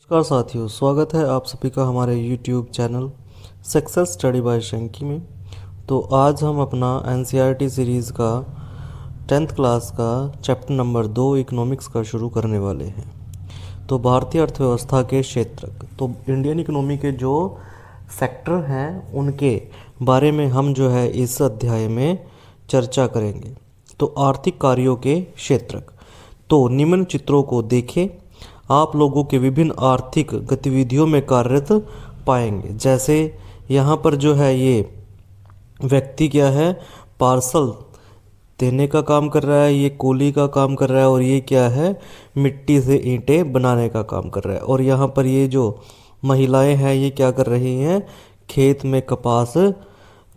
नमस्कार साथियों, स्वागत है आप सभी का हमारे YouTube channel success study by शंकी में। तो आज हम अपना NCERT सीरीज़ का 10th क्लास का चैप्टर नंबर 2 इकोनॉमिक्स का शुरू करने वाले हैं। तो भारतीय अर्थव्यवस्था के क्षेत्रक, तो इंडियन इकोनॉमी के जो सेक्टर हैं उनके बारे में हम जो है इस अध्याय में चर्चा करेंगे। तो आर्थिक कार्यों के क्षेत्रक, तो निम्न चित्रों को देखें, आप लोगों के विभिन्न आर्थिक गतिविधियों में कार्यरत पाएंगे। जैसे यहाँ पर जो है ये व्यक्ति क्या है, पार्सल देने का काम कर रहा है, ये कोली का काम कर रहा है, और ये क्या है, मिट्टी से ईंटें बनाने का काम कर रहा है। और यहाँ पर ये जो महिलाएं हैं ये क्या कर रही हैं, खेत में कपास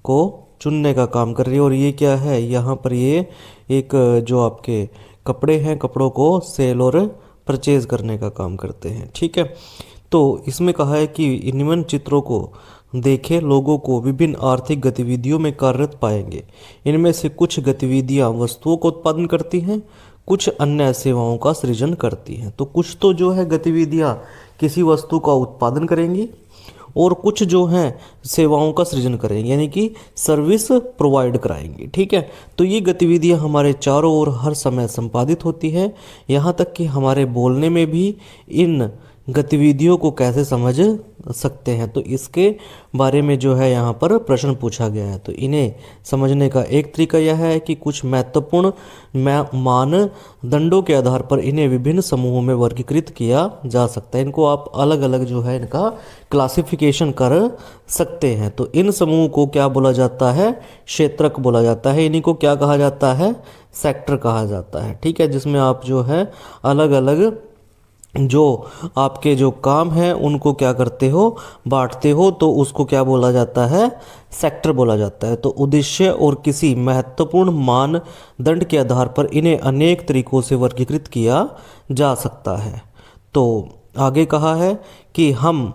को चुनने का काम कर रही है। और ये क्या है, यहाँ पर ये एक जो आपके कपड़े हैं, कपड़ों को सेल और परचेज करने का काम करते हैं। ठीक है, तो इसमें कहा है कि निम्न चित्रों को देखें, लोगों को विभिन्न आर्थिक गतिविधियों में कार्यरत पाएंगे। इनमें से कुछ गतिविधियां वस्तुओं का उत्पादन करती हैं, कुछ अन्य सेवाओं का सृजन करती हैं। तो कुछ तो जो है गतिविधियां किसी वस्तु का उत्पादन करेंगी और कुछ जो हैं सेवाओं का सृजन करेंगे, यानी कि सर्विस प्रोवाइड कराएंगे। ठीक है, तो ये गतिविधियां हमारे चारों ओर हर समय संपादित होती है, यहाँ तक कि हमारे बोलने में भी इन गतिविधियों को कैसे समझ सकते हैं, तो इसके बारे में जो है यहाँ पर प्रश्न पूछा गया है। तो इन्हें समझने का एक तरीका यह है कि कुछ महत्वपूर्ण मानदंडों के आधार पर इन्हें विभिन्न समूहों में वर्गीकृत किया जा सकता है। इनको आप अलग अलग जो है इनका क्लासिफिकेशन कर सकते हैं। तो इन समूह को क्या बोला जाता है, क्षेत्रक बोला जाता है। इन्हीं को क्या कहा जाता है, सेक्टर कहा जाता है। ठीक है, जिसमें आप जो है अलग अलग जो आपके जो काम हैं उनको क्या करते हो, बांटते हो, तो उसको क्या बोला जाता है, सेक्टर बोला जाता है। तो उद्देश्य और किसी महत्वपूर्ण मानदंड के आधार पर इन्हें अनेक तरीकों से वर्गीकृत किया जा सकता है। तो आगे कहा है कि हम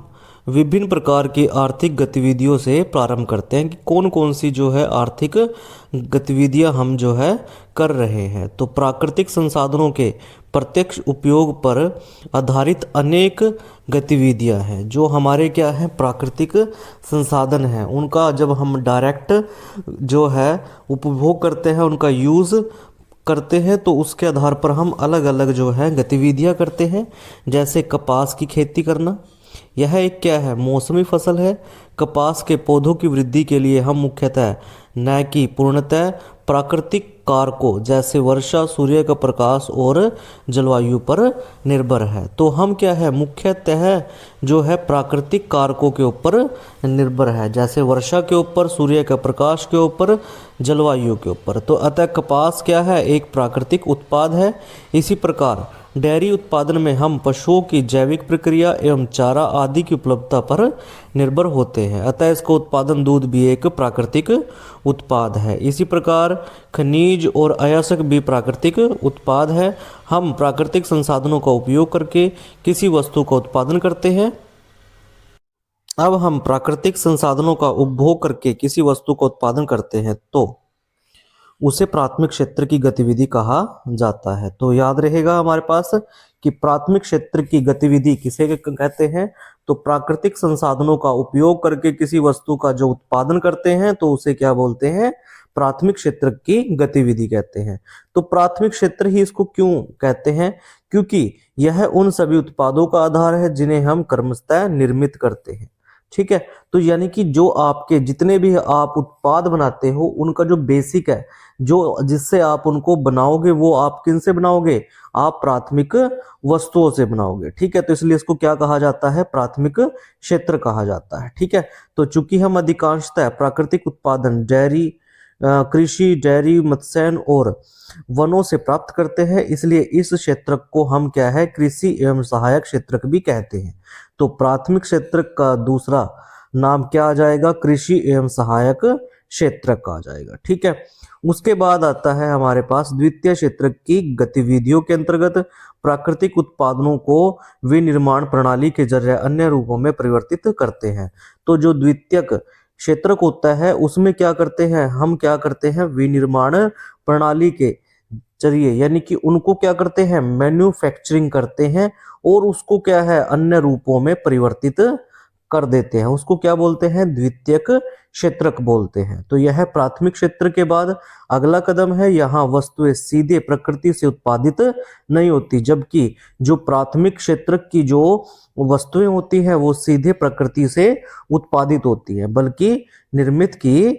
विभिन्न प्रकार की आर्थिक गतिविधियों से प्रारंभ करते हैं कि कौन कौन सी जो है आर्थिक गतिविधियां हम जो है कर रहे हैं। तो प्राकृतिक संसाधनों के प्रत्यक्ष उपयोग पर आधारित अनेक गतिविधियां हैं। जो हमारे क्या है, प्राकृतिक संसाधन हैं, उनका जब हम डायरेक्ट जो है उपभोग करते हैं, उनका यूज़ करते हैं, तो उसके आधार पर हम अलग अलग जो है गतिविधियां करते हैं। जैसे कपास की खेती करना, यह एक क्या है, मौसमी फसल है। कपास के पौधों की वृद्धि के लिए हम मुख्यतः न कि पूर्णतः प्राकृतिक कारकों जैसे वर्षा, सूर्य का प्रकाश और जलवायु पर निर्भर है। तो हम क्या है, मुख्यतः जो है प्राकृतिक कारकों के ऊपर निर्भर है, जैसे वर्षा के ऊपर, सूर्य का प्रकाश के ऊपर, जलवायु के ऊपर। तो अतः कपास क्या है, एक प्राकृतिक उत्पाद है। इसी प्रकार डेयरी उत्पादन में हम पशुओं की जैविक प्रक्रिया एवं चारा आदि की उपलब्धता पर निर्भर होते हैं, अतः इसका उत्पादन दूध भी एक प्राकृतिक उत्पाद है। इसी प्रकार खनिज और अयस्क भी प्राकृतिक उत्पाद है। हम प्राकृतिक संसाधनों का उपयोग करके किसी वस्तु का उत्पादन करते हैं। अब हम प्राकृतिक संसाधनों का उपभोग करके किसी वस्तु का उत्पादन करते हैं तो उसे प्राथमिक क्षेत्र की गतिविधि कहा जाता है। तो याद रहेगा हमारे पास कि प्राथमिक क्षेत्र की गतिविधि किसे कहते हैं, तो प्राकृतिक संसाधनों का उपयोग करके किसी वस्तु का जो उत्पादन करते हैं तो उसे क्या बोलते हैं, प्राथमिक क्षेत्र की गतिविधि कहते हैं। तो प्राथमिक क्षेत्र ही इसको क्यों कहते हैं, क्योंकि यह उन सभी उत्पादों का आधार है जिन्हें हम क्रमशः निर्मित करते हैं। ठीक है, तो यानी कि जो आपके जितने भी आप उत्पाद बनाते हो उनका जो बेसिक है, जो जिससे आप उनको बनाओगे, वो आप किन से बनाओगे, आप प्राथमिक वस्तुओं से बनाओगे। ठीक है, तो इसलिए इसको क्या कहा जाता है, प्राथमिक क्षेत्र कहा जाता है। ठीक है, तो चूंकि हम अधिकांशतः प्राकृतिक उत्पादन डेयरी कृषि, डेयरी, मत्स्यन और वनों से प्राप्त करते हैं, इसलिए इस क्षेत्र को हम क्या है, कृषि एवं सहायक क्षेत्र भी कहते हैं। तो प्राथमिक क्षेत्र का दूसरा नाम क्या आ जाएगा, कृषि एवं सहायक क्षेत्र का आ जाएगा। ठीक है, उसके बाद आता है हमारे पास द्वितीय क्षेत्र की गतिविधियों के अंतर्गत प्राकृतिक उत्पादनों को विनिर्माण प्रणाली के जरिए अन्य रूपों में परिवर्तित करते हैं। तो जो द्वितीयक क्षेत्रक होता है उसमें क्या करते हैं, हम क्या करते हैं, विनिर्माण प्रणाली के जरिए, यानी कि उनको क्या करते हैं, मैन्युफैक्चरिंग करते हैं और उसको क्या है अन्य रूपों में परिवर्तित कर देते हैं, उसको क्या बोलते हैं, द्वितीयक क्षेत्रक बोलते हैं। तो यह प्राथमिक क्षेत्र के बाद अगला कदम है, यहाँ वस्तुएं सीधे प्रकृति से उत्पादित नहीं होती, जबकि जो प्राथमिक क्षेत्रक की जो वस्तुएं होती हैं वो सीधे प्रकृति से उत्पादित होती है, बल्कि निर्मित की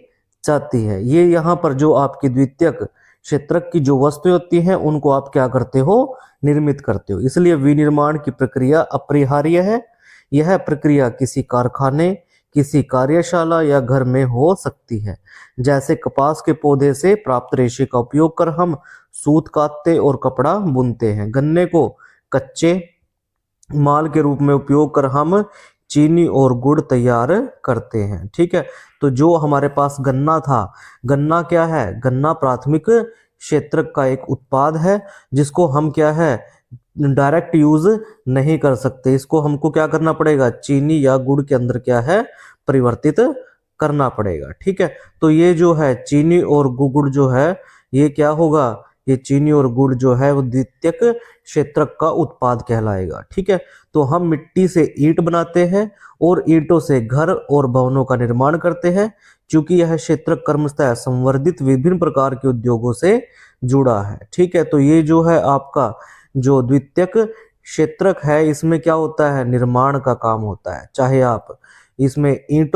जाती है। ये यहाँ पर जो आपकी द्वितीयक क्षेत्रक की जो वस्तुएं होती हैं उनको आप क्या करते हो, निर्मित करते हो। इसलिए विनिर्माण की प्रक्रिया अपरिहार्य है। यह प्रक्रिया किसी कारखाने, किसी कार्यशाला या घर में हो सकती है। जैसे कपास के पौधे से प्राप्त रेशे का उपयोग कर हम सूत काटते और कपड़ा बुनते हैं, गन्ने को कच्चे माल के रूप में उपयोग कर हम चीनी और गुड़ तैयार करते हैं। ठीक है, तो जो हमारे पास गन्ना था, गन्ना क्या है, गन्ना प्राथमिक क्षेत्र का एक उत्पाद है जिसको हम क्या है डायरेक्ट यूज नहीं कर सकते, इसको हमको क्या करना पड़ेगा, चीनी या गुड़ के अंदर क्या है परिवर्तित करना पड़ेगा। ठीक है, तो ये जो है चीनी और गुड़ जो है ये क्या होगा, ये चीनी और गुड़ जो है वो द्वितीयक क्षेत्रक का उत्पाद कहलाएगा। ठीक है, तो हम मिट्टी से ईंट बनाते हैं और ईंटों से घर और भवनों का निर्माण करते हैं। क्योंकि यह क्षेत्रक क्रमशः संवर्धित विभिन्न प्रकार के उद्योगों से जुड़ा है। ठीक है, तो ये जो है आपका जो द्वितीयक क्षेत्रक है इसमें क्या होता है, निर्माण का काम होता है। चाहे आप इसमें ईंट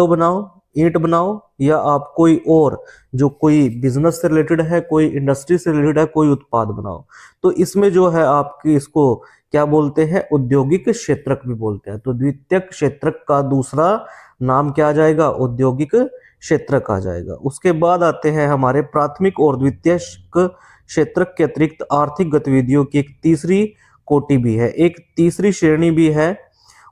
बनाओ या आप कोई और जो कोई बिजनेस से रिलेटेड है, कोई इंडस्ट्री से रिलेटेड है, कोई उत्पाद बनाओ, तो इसमें जो है आपकी इसको क्या बोलते हैं, औद्योगिक क्षेत्रक भी बोलते हैं। तो द्वितीयक क्षेत्रक का दूसरा नाम क्या आ जाएगा, औद्योगिक क्षेत्रक आ जाएगा। उसके बाद आते हैं हमारे प्राथमिक और द्वितीयक क्षेत्रक के अतिरिक्त आर्थिक गतिविधियों की एक तीसरी कोटि भी है, एक तीसरी श्रेणी भी है।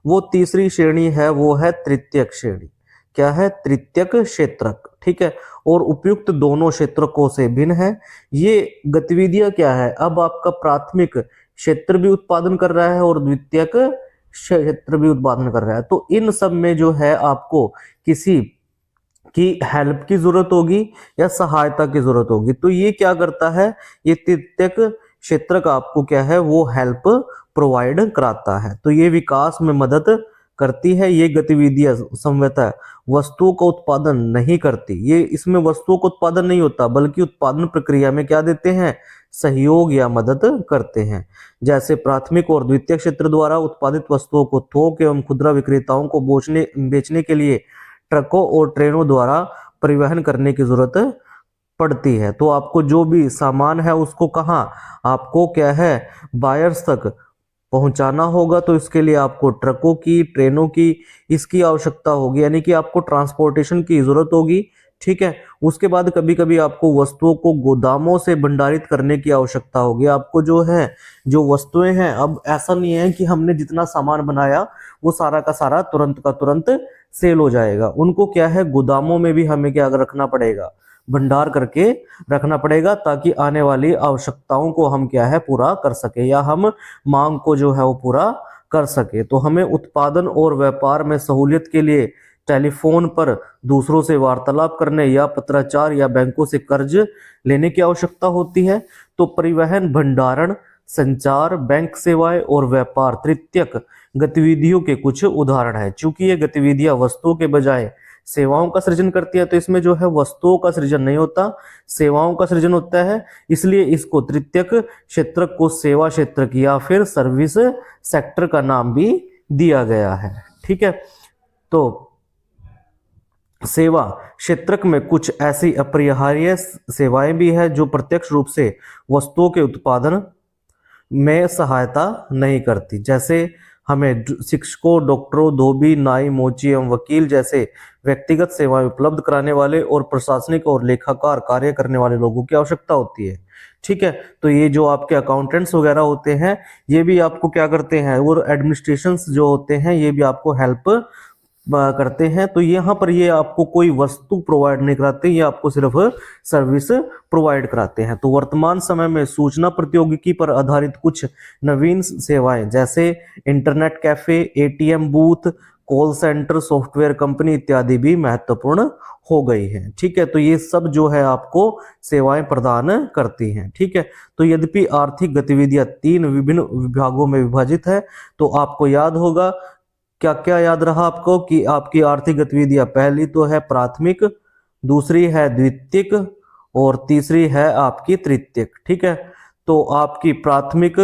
वो तीसरी श्रेणी है वो है तृतीयक श्रेणी। क्या है, तृतीयक क्षेत्रक। ठीक है, और उपयुक्त दोनों क्षेत्रकों से भिन्न है। ये गतिविधियां क्या है, अब आपका प्राथमिक क्षेत्र भी उत्पादन कर रहा है और द्वितीयक क्षेत्र भी उत्पादन कर रहा है, तो इन सब में जो है आपको किसी की हेल्प की जरूरत होगी या सहायता की जरूरत होगी। तो ये क्या करता है, ये तृतीयक क्षेत्र का आपको क्या है वो हेल्प प्रोवाइड कराता है। तो ये विकास में मदद करती है। ये गतिविधियां संभवतः वस्तुओं का उत्पादन नहीं करती, ये इसमें वस्तुओं का उत्पादन नहीं होता बल्कि उत्पादन प्रक्रिया में क्या देते हैं, सहयोग या मदद करते हैं। जैसे प्राथमिक और द्वितीयक क्षेत्र द्वारा उत्पादित वस्तुओं को थोक एवं खुदरा विक्रेताओं को बेचने के लिए ट्रकों और ट्रेनों द्वारा परिवहन करने की जरूरत पड़ती है। तो आपको जो भी सामान है उसको कहाँ आपको क्या है बायर्स तक पहुंचाना होगा, तो इसके लिए आपको ट्रकों की, ट्रेनों की इसकी आवश्यकता होगी, यानी कि आपको ट्रांसपोर्टेशन की जरूरत होगी। ठीक है, उसके बाद कभी कभी आपको वस्तुओं को गोदामों से भंडारित करने की आवश्यकता होगी। आपको जो है जो वस्तुएं हैं, अब ऐसा नहीं है कि हमने जितना सामान बनाया वो सारा का सारा तुरंत का तुरंत सेल हो जाएगा, उनको क्या है गोदामों में भी हमें क्या रखना पड़ेगा, भंडार करके रखना पड़ेगा, ताकि आने वाली आवश्यकताओं को हम क्या है पूरा कर सके या हम मांग को जो है वो पूरा कर सके। तो हमें उत्पादन और व्यापार में सहूलियत के लिए टेलीफोन पर दूसरों से वार्तालाप करने या पत्राचार या बैंकों से कर्ज लेने की आवश्यकता होती है। तो परिवहन, भंडारण, संचार, बैंक सेवाएं और व्यापार तृतीयक गतिविधियों के कुछ उदाहरण है। चूंकि ये गतिविधियां वस्तुओं के बजाय सेवाओं का सृजन करती है, तो इसमें जो है वस्तुओं का सृजन नहीं होता, सेवाओं का सृजन होता है। इसलिए इसको तृतीयक क्षेत्र को सेवा क्षेत्र या फिर सर्विस सेक्टर का नाम भी दिया गया है। ठीक है, तो सेवा क्षेत्रक में कुछ ऐसी अपरिहार्य सेवाएं भी है जो प्रत्यक्ष रूप से वस्तुओं के उत्पादन में सहायता नहीं करती। जैसे हमें शिक्षकों, डॉक्टरों, धोबी, नाई, मोची एवं वकील जैसे व्यक्तिगत सेवाएं उपलब्ध कराने वाले और प्रशासनिक और लेखाकार कार्य करने वाले लोगों की आवश्यकता होती है। ठीक है, तो ये जो आपके अकाउंटेंट्स वगैरह होते हैं ये भी आपको क्या करते हैं, और एडमिनिस्ट्रेशंस जो होते हैं ये भी आपको हेल्प करते हैं। तो यहाँ पर ये आपको कोई वस्तु प्रोवाइड नहीं कराते, ये आपको सिर्फ सर्विस प्रोवाइड कराते हैं। तो वर्तमान समय में सूचना प्रौद्योगिकी पर आधारित कुछ नवीन सेवाएं जैसे internet cafe, ATM booth, call centre, software company इत्यादि भी महत्वपूर्ण हो गई है। ठीक है, तो ये सब जो है आपको सेवाएं प्रदान करती हैं। ठीक है, तो यद्यपि आर्थिक गतिविधियां 3 विभिन्न विभागों में विभाजित है, तो आपको याद होगा, क्या क्या याद रहा आपको, कि आपकी आर्थिक गतिविधियां पहली तो है प्राथमिक, दूसरी है द्वितीयक और तीसरी है आपकी तृतीयक। ठीक है, तो आपकी प्राथमिक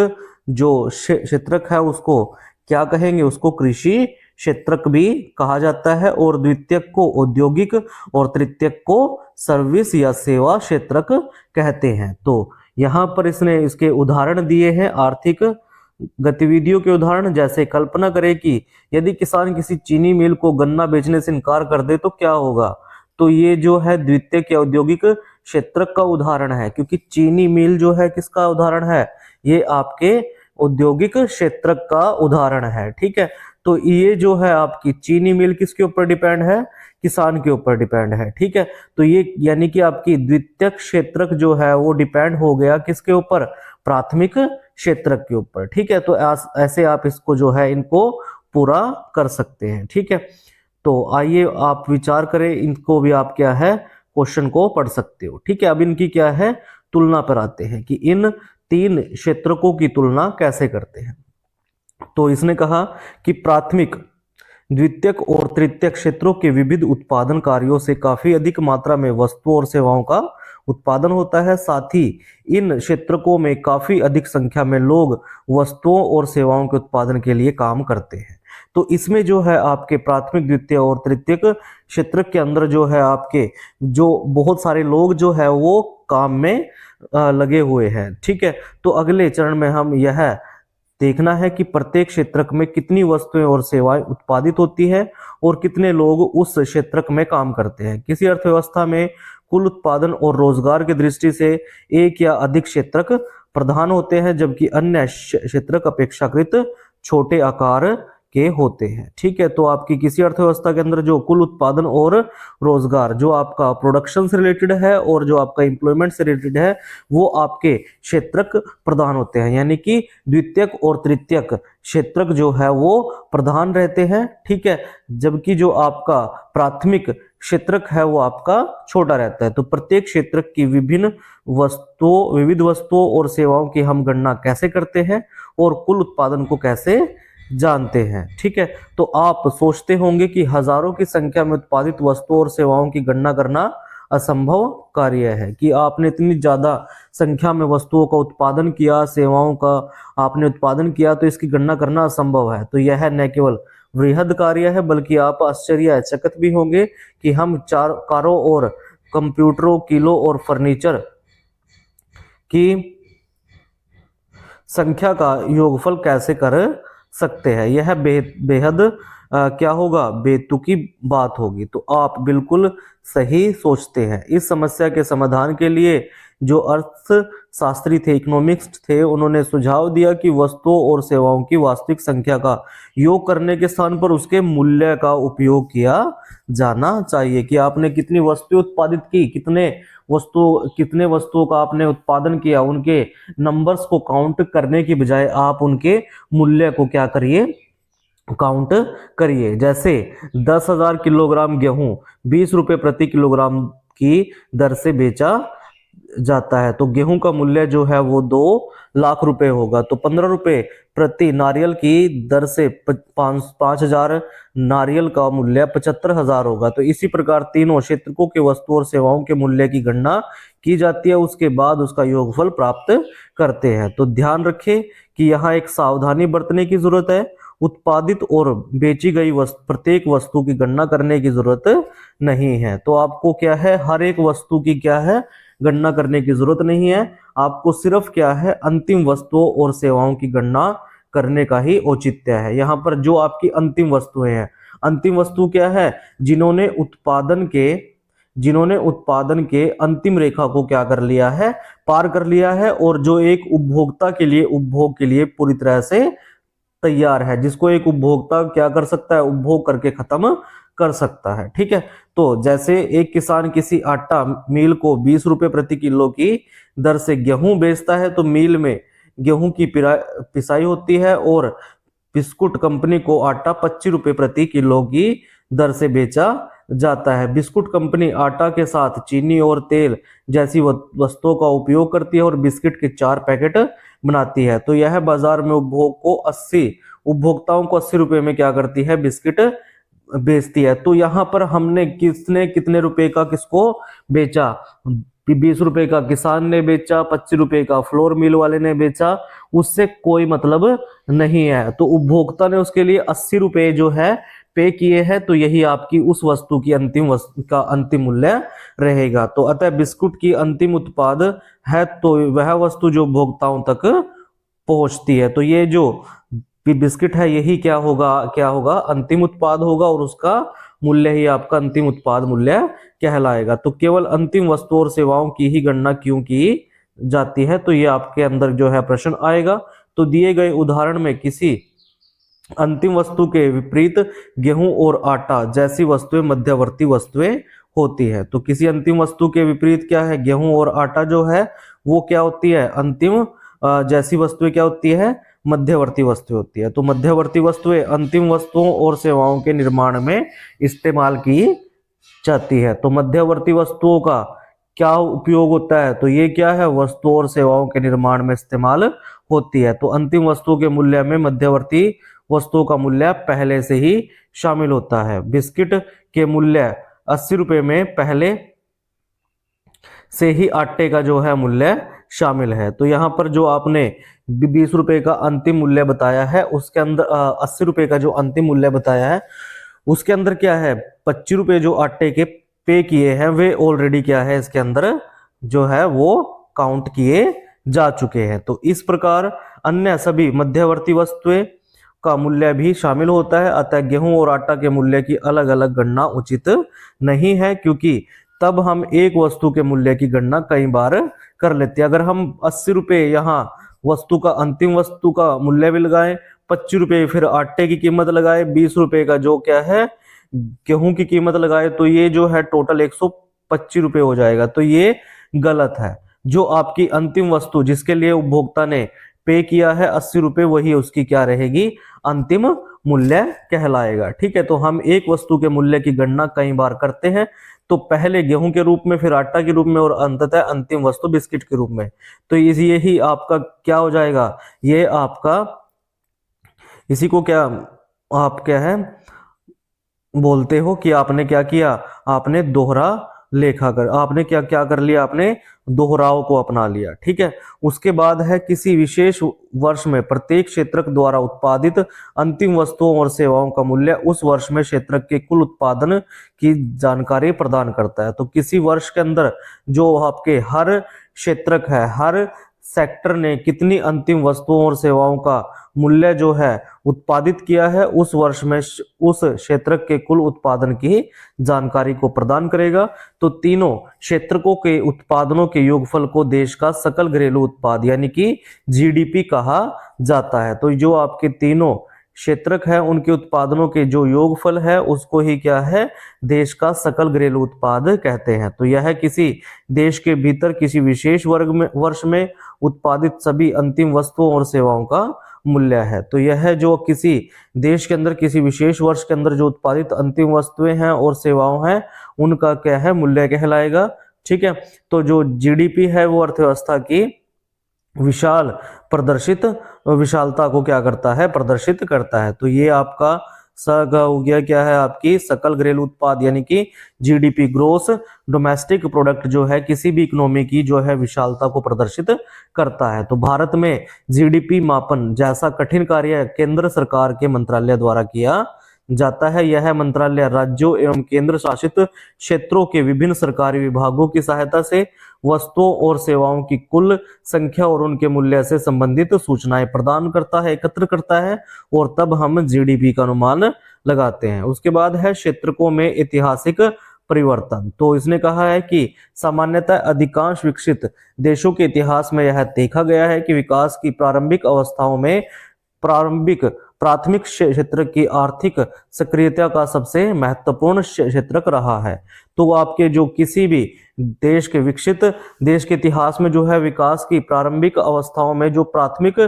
जो क्षेत्रक है उसको क्या कहेंगे, उसको कृषि क्षेत्रक भी कहा जाता है, और द्वितीयक को औद्योगिक और तृतीयक को सर्विस या सेवा क्षेत्रक कहते हैं। तो यहाँ पर इसने इसके उदाहरण दिए हैं आर्थिक गतिविधियों के उदाहरण। जैसे कल्पना करें कि यदि किसान किसी चीनी मिल को गन्ना बेचने से इनकार कर दे तो क्या होगा, तो ये जो है द्वितीयक या औद्योगिक क्षेत्रक का उदाहरण है, क्योंकि चीनी मिल जो है किसका उदाहरण है, ये आपके औद्योगिक क्षेत्रक का उदाहरण है। ठीक है, तो ये जो है आपकी चीनी मिल किसके ऊपर डिपेंड है, किसान के ऊपर डिपेंड है। ठीक है, तो ये यानी कि आपकी द्वितीयक क्षेत्रक जो है वो डिपेंड हो गया किसके ऊपर, प्राथमिक क्षेत्रक के ऊपर। ठीक है, तो ऐसे आप इसको जो है इनको पूरा कर सकते हैं। ठीक है, तो आइए आप विचार करें, इनको भी आप क्या है क्वेश्चन को पढ़ सकते हो। ठीक है, अब इनकी क्या है तुलना पर आते हैं कि इन 3 क्षेत्रकों की तुलना कैसे करते हैं। तो इसने कहा कि प्राथमिक, द्वितीयक और तृतीयक क्षेत्रों के विविध उत्पादन कार्यों से काफी अधिक मात्रा में वस्तुओं और सेवाओं का उत्पादन होता है। साथ ही इन क्षेत्रकों में काफी अधिक संख्या में लोग वस्तुओं और सेवाओं के उत्पादन के लिए काम करते हैं। तो इसमें जो है आपके प्राथमिक, द्वितीय और तृतीयक क्षेत्र के अंदर जो है आपके जो बहुत सारे लोग जो है वो काम में लगे हुए हैं। ठीक है, तो अगले चरण में हम यह देखना है कि प्रत्येक क्षेत्रक में कितनी वस्तुएं और सेवाएं उत्पादित होती है और कितने लोग उस क्षेत्रक में काम करते हैं। किसी अर्थव्यवस्था में कुल उत्पादन और रोजगार की दृष्टि से एक या अधिक क्षेत्रक प्रधान होते हैं, जबकि अन्य क्षेत्रक अपेक्षाकृत छोटे आकार के होते हैं। ठीक है, तो आपकी किसी अर्थव्यवस्था के अंदर जो कुल उत्पादन और रोजगार, जो आपका प्रोडक्शन से रिलेटेड है और जो आपका एम्प्लॉयमेंट से रिलेटेड है, वो आपके क्षेत्रक प्रधान होते हैं, यानी कि द्वितीयक और तृतीयक क्षेत्रक जो है वो प्रधान रहते हैं। ठीक है, जबकि जो आपका प्राथमिक क्षेत्रक है वो आपका छोटा रहता है। तो प्रत्येक क्षेत्रक की विविध वस्तुओं और सेवाओं की हम गणना कैसे करते हैं और कुल उत्पादन को कैसे जानते हैं। ठीक है, तो आप सोचते होंगे कि हजारों की संख्या में उत्पादित वस्तुओं और सेवाओं की गणना करना असंभव कार्य है, कि आपने इतनी ज्यादा संख्या में वस्तुओं का उत्पादन किया, सेवाओं का आपने उत्पादन किया, तो इसकी गणना करना असंभव है। तो यह न केवल वृहद कार्य है, बल्कि आप आश्चर्यचकित भी होंगे कि हम कारों और कंप्यूटरों, किलो और फर्नीचर की संख्या का योगफल कैसे कर सकते हैं। यह बेहद क्या होगा, बेतुकी बात होगी। तो आप बिल्कुल सही सोचते हैं। इस समस्या के समाधान के लिए जो अर्थशास्त्री थे, इकोनॉमिस्ट थे, उन्होंने सुझाव दिया कि वस्तुओं और सेवाओं की वास्तविक संख्या का योग करने के स्थान पर उसके मूल्य का उपयोग किया जाना चाहिए, कि आपने कितनी वस्तुएं उत्पादित की, कितने वस्तुओं का आपने उत्पादन किया, उनके नंबर्स को काउंट करने की बजाय आप उनके मूल्य को क्या करिए, काउंट करिए। जैसे 10,000 किलोग्राम गेहूं 20 रुपए प्रति किलोग्राम की दर से बेचा जाता है, तो गेहूं का मूल्य जो है वो 2 लाख रुपए होगा। तो 15 रुपए प्रति नारियल की दर से 5,000 नारियल का मूल्य 75,000 होगा। तो इसी प्रकार तीनों क्षेत्रकों के वस्तुओं और सेवाओं के मूल्य की गणना की जाती है, उसके बाद उसका योगफल प्राप्त करते हैं। तो ध्यान रखें कि यहाँ एक सावधानी बरतने की जरूरत है। उत्पादित और बेची गई प्रत्येक वस्तु की गणना करने की जरूरत नहीं है। तो आपको क्या है, हर एक वस्तु की क्या है, गणना करने की जरूरत नहीं है। आपको सिर्फ क्या है, अंतिम वस्तुओं और सेवाओं की गणना करने का ही औचित्य है। यहाँ पर जो आपकी अंतिम वस्तुएं हैं, अंतिम वस्तु क्या है, जिन्होंने उत्पादन के अंतिम रेखा को क्या कर लिया है, पार कर लिया है, और जो एक उपभोक्ता के लिए उपभोग के लिए पूरी तरह से तैयार है, जिसको एक उपभोक्ता क्या कर सकता है, उपभोग करके खत्म कर सकता है। ठीक है, तो जैसे एक किसान किसी आटा मिल को 20 रुपए प्रति किलो की दर से गेहूं बेचता है, तो मिल में गेहूं की पिसाई होती है और बिस्कुट कंपनी को आटा 25 रुपए प्रति किलो की दर से बेचा जाता है। बिस्कुट कंपनी आटा के साथ चीनी और तेल जैसी वस्तुओं का उपयोग करती है और बिस्किट के 4 पैकेट बनाती है। तो यह बाजार में उपभोक्ताओं को 80 रुपए में क्या करती है, बिस्किट बेचती है। तो यहाँ पर हमने किसने कितने रुपए का किसको बेचा, 20 रुपए का किसान ने बेचा, 25 रुपए का फ्लोर मिल वाले ने बेचा, उससे कोई मतलब नहीं है। तो उपभोक्ता ने उसके लिए 80 रुपए जो है पे किए हैं, तो यही आपकी उस वस्तु की अंतिम मूल्य रहेगा। तो अतः बिस्कुट की अंतिम उत्पाद है तो वह वस्तु जो उपभोक्ताओं तक पहुंचती है। तो ये जो बिस्किट है यही क्या होगा अंतिम उत्पाद होगा, और उसका मूल्य ही आपका अंतिम उत्पाद मूल्य कहलाएगा। तो केवल अंतिम वस्तुओं और सेवाओं की ही गणना क्यों की जाती है, तो ये आपके अंदर जो है प्रश्न आएगा। तो दिए गए उदाहरण में किसी अंतिम वस्तु के विपरीत गेहूं और आटा जैसी वस्तुएं मध्यवर्ती वस्तुएं होती है। तो किसी अंतिम वस्तु के विपरीत क्या है, गेहूं और आटा जो है वो क्या होती है, अंतिम जैसी वस्तुएं क्या होती है, मध्यवर्ती वस्तुएं होती है। तो मध्यवर्ती वस्तुएं अंतिम वस्तुओं और सेवाओं के निर्माण में इस्तेमाल की जाती है। तो मध्यवर्ती वस्तुओं का क्या उपयोग होता है, तो ये क्या है, वस्तुओं और सेवाओं के निर्माण में इस्तेमाल होती है। तो अंतिम वस्तु के मूल्य में मध्यवर्ती वस्तुओं का मूल्य पहले से ही शामिल होता है। बिस्किट के मूल्य 80 रुपए में पहले से ही आटे का जो है मूल्य शामिल है। तो यहाँ पर जो आपने 20 रुपए का अंतिम मूल्य बताया है, उसके अंदर 80 रुपए का जो अंतिम मूल्य बताया है उसके अंदर क्या है, 25 रुपए जो आटे के पे किए हैं वे ऑलरेडी क्या है, इसके अंदर जो है वो काउंट किए जा चुके हैं। तो इस प्रकार अन्य सभी मध्यवर्ती वस्तुएं का मूल्य भी शामिल होता है। अतः गेहूं और आटा के मूल्य की अलग अलग गणना उचित नहीं है, क्योंकि तब हम एक वस्तु के मूल्य की गणना कई बार कर लेते हैं। अगर हम 80 रुपए यहाँ वस्तु का अंतिम वस्तु का मूल्य भी लगाएं, 25 रुपए फिर आटे की कीमत लगाए, 20 रुपए का जो क्या है गेहूं की कीमत लगाए, तो ये जो है टोटल 125 रुपए हो जाएगा। तो ये गलत है। जो आपकी अंतिम वस्तु जिसके लिए उपभोक्ता ने पे किया है 80 रुपए, वही उसकी क्या रहेगी, अंतिम मूल्य कहलाएगा। ठीक है, तो हम एक वस्तु के मूल्य की गणना कई बार करते हैं, तो पहले गेहूं के रूप में, फिर आटा के रूप में, और अंततः अंतिम वस्तु बिस्किट के रूप में। तो यही आपका क्या हो जाएगा, ये आपका इसी को क्या आप क्या है बोलते हो कि आपने क्या किया, आपने दोहरा लेखा कर, आपने क्या क्या कर लिया, आपने दोहराव को अपना लिया। ठीक है, उसके बाद है किसी विशेष वर्ष में प्रत्येक क्षेत्रक द्वारा उत्पादित अंतिम वस्तुओं और सेवाओं का मूल्य उस वर्ष में क्षेत्रक के कुल उत्पादन की जानकारी प्रदान करता है। तो किसी वर्ष के अंदर जो आपके हर क्षेत्रक है, हर सेक्टर ने कितनी अंतिम वस्तुओं और सेवाओं का मूल्य जो है उत्पादित किया है, उस वर्ष में उस क्षेत्रक के कुल उत्पादन की जानकारी को प्रदान करेगा। तो तीनों क्षेत्रकों के उत्पादनों के योगफल को देश का सकल घरेलू उत्पाद यानी कि जीडीपी कहा जाता है। तो जो आपके तीनों क्षेत्रक है उनके उत्पादनों के जो योगफल है उसको ही क्या है, देश का सकल घरेलू उत्पाद कहते हैं। तो यह किसी देश के भीतर किसी विशेष वर्ष में उत्पादित सभी अंतिम वस्तुओं और सेवाओं का मूल्य है। तो यह जो किसी देश के अंदर किसी विशेष वर्ष के अंदर जो उत्पादित अंतिम वस्तुएं हैं और सेवाओं हैं उनका क्या है, मूल्य कहलाएगा। ठीक है, तो जो जीडीपी है वो अर्थव्यवस्था की विशालता को क्या करता है, प्रदर्शित करता है। तो ये आपका का हो गया क्या है, आपकी सकल घरेलू उत्पाद यानी कि जीडीपी, ग्रोस डोमेस्टिक प्रोडक्ट जो है किसी भी इकोनॉमी की जो है विशालता को प्रदर्शित करता है। तो भारत में जीडीपी मापन जैसा कठिन कार्य केंद्र सरकार के मंत्रालय द्वारा किया जाता है। यह मंत्रालय राज्यों एवं केंद्र शासित क्षेत्रों के विभिन्न सरकारी विभागों की सहायता से वस्तुओं और सेवाओं की कुल संख्या और उनके मूल्य से संबंधित सूचनाएं प्रदान करता है, एकत्र करता है, और तब हम जीडीपी का अनुमान लगाते हैं। उसके बाद है क्षेत्रकों में ऐतिहासिक परिवर्तन। तो इसने कहा है कि सामान्यतः अधिकांश विकसित देशों के इतिहास में यह देखा गया है कि विकास की प्रारंभिक अवस्थाओं में प्राथमिक क्षेत्र की आर्थिक सक्रियता का सबसे महत्वपूर्ण क्षेत्रक रहा है। तो आपके जो किसी भी देश के विकसित देश के इतिहास में जो है विकास की प्रारंभिक अवस्थाओं में जो प्राथमिक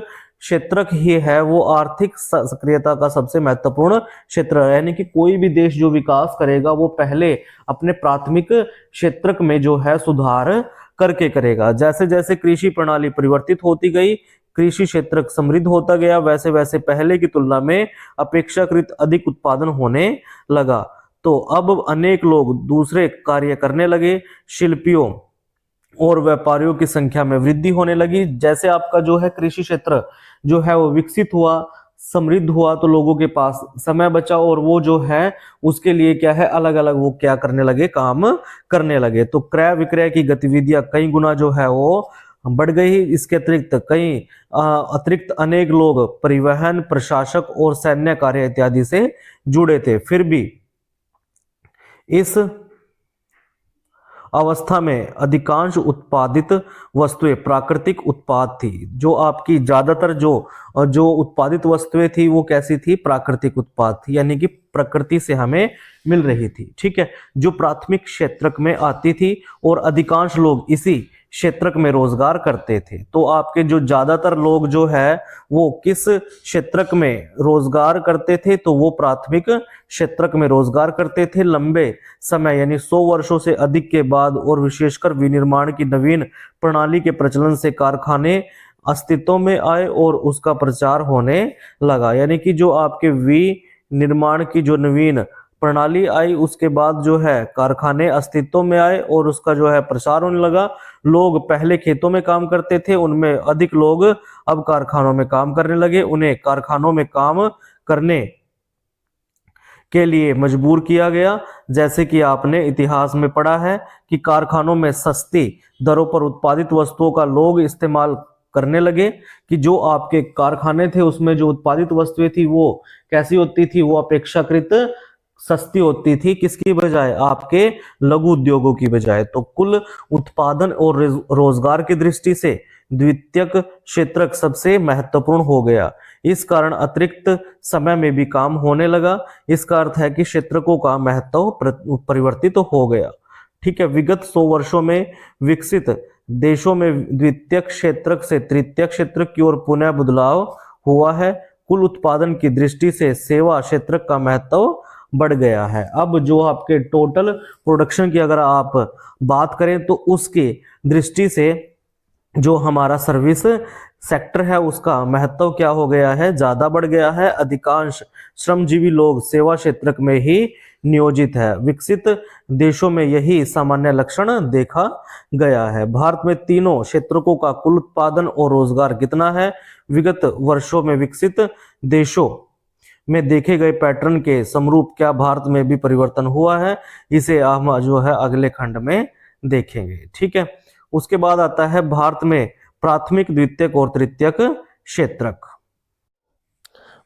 क्षेत्रक ही है वो आर्थिक सक्रियता का सबसे महत्वपूर्ण क्षेत्र है। यानी कि कोई भी देश जो विकास करेगा वो पहले अपने प्राथमिक क्षेत्रक में जो है सुधार करके करेगा। जैसे जैसे कृषि प्रणाली परिवर्तित होती गई, कृषि क्षेत्र समृद्ध होता गया, वैसे वैसे पहले की तुलना में अपेक्षाकृत अधिक उत्पादन होने लगा। तो अब अनेक लोग दूसरे कार्य करने लगे, शिल्पियों और व्यापारियों की संख्या में वृद्धि होने लगी। जैसे आपका जो है कृषि क्षेत्र जो है वो विकसित हुआ, समृद्ध हुआ, तो लोगों के पास समय बचा और वो जो है उसके लिए क्या है अलग अलग वो क्या करने लगे, काम करने लगे। तो क्रय विक्रय की गतिविधियां कई गुना जो है वो बढ़ गई। इसके अतिरिक्त अनेक लोग परिवहन, प्रशासक और सैन्य कार्य इत्यादि से जुड़े थे। फिर भी इस अवस्था में अधिकांश उत्पादित वस्तुएं प्राकृतिक उत्पाद थी। जो आपकी ज्यादातर जो उत्पादित वस्तुएं थी वो कैसी थी, प्राकृतिक उत्पाद थी, यानी कि प्रकृति से हमें मिल रही थी। ठीक है, जो प्राथमिक क्षेत्रक में आती थी और अधिकांश लोग इसी क्षेत्रक में रोजगार करते थे। तो आपके जो ज्यादातर लोग जो है वो किस क्षेत्रक में रोजगार करते थे, तो वो प्राथमिक क्षेत्रक में रोजगार करते थे। लंबे समय यानी 100 वर्षों से अधिक के बाद और विशेषकर विनिर्माण की नवीन प्रणाली के प्रचलन से कारखाने अस्तित्व में आए और उसका प्रचार होने लगा। यानी कि जो आपके विनिर्माण की जो नवीन प्रणाली आई उसके बाद जो है कारखाने अस्तित्व में आए और उसका जो है प्रसार होने लगा। लोग पहले खेतों में काम करते थे, उनमें अधिक लोग अब कारखानों में काम करने लगे। उन्हें कारखानों में काम करने के लिए मजबूर किया गया। जैसे कि आपने इतिहास में पढ़ा है कि कारखानों में सस्ती दरों पर उत्पादित वस्तुओं का लोग इस्तेमाल करने लगे, कि जो आपके कारखाने थे उसमें जो उत्पादित वस्तुएं थी वो कैसी होती थी, वो अपेक्षाकृत सस्ती होती थी। किसकी बजाय, आपके लघु उद्योगों की बजाय। तो कुल उत्पादन और रोजगार की दृष्टि से द्वितीयक क्षेत्रक सबसे महत्वपूर्ण हो गया। इस कारण अतिरिक्त समय में भी काम होने लगा। इसका अर्थ है कि क्षेत्रकों का महत्व परिवर्तित हो गया। ठीक है, विगत 100 वर्षों में विकसित देशों में द्वितीयक क्षेत्रक से तृतीयक क्षेत्रक की ओर पुनः बदलाव हुआ है। कुल उत्पादन की दृष्टि से सेवा क्षेत्रक का महत्व बढ़ गया है। अब जो आपके टोटल प्रोडक्शन की अगर आप बात करें तो उसकी दृष्टि से जो हमारा सर्विस सेक्टर है उसका महत्व क्या हो गया है, ज्यादा बढ़ गया है। अधिकांश श्रमजीवी लोग सेवा क्षेत्र में ही नियोजित है। विकसित देशों में यही सामान्य लक्षण देखा गया है। भारत में तीनों क्षेत्रों का कुल उत्पादन और रोजगार कितना है, विगत वर्षों में विकसित देशों में देखे गए पैटर्न के समरूप क्या भारत में भी परिवर्तन हुआ है, इसे हम जो है अगले खंड में देखेंगे। ठीक है, उसके बाद आता है भारत में प्राथमिक, द्वितीयक और तृतीयक क्षेत्रक।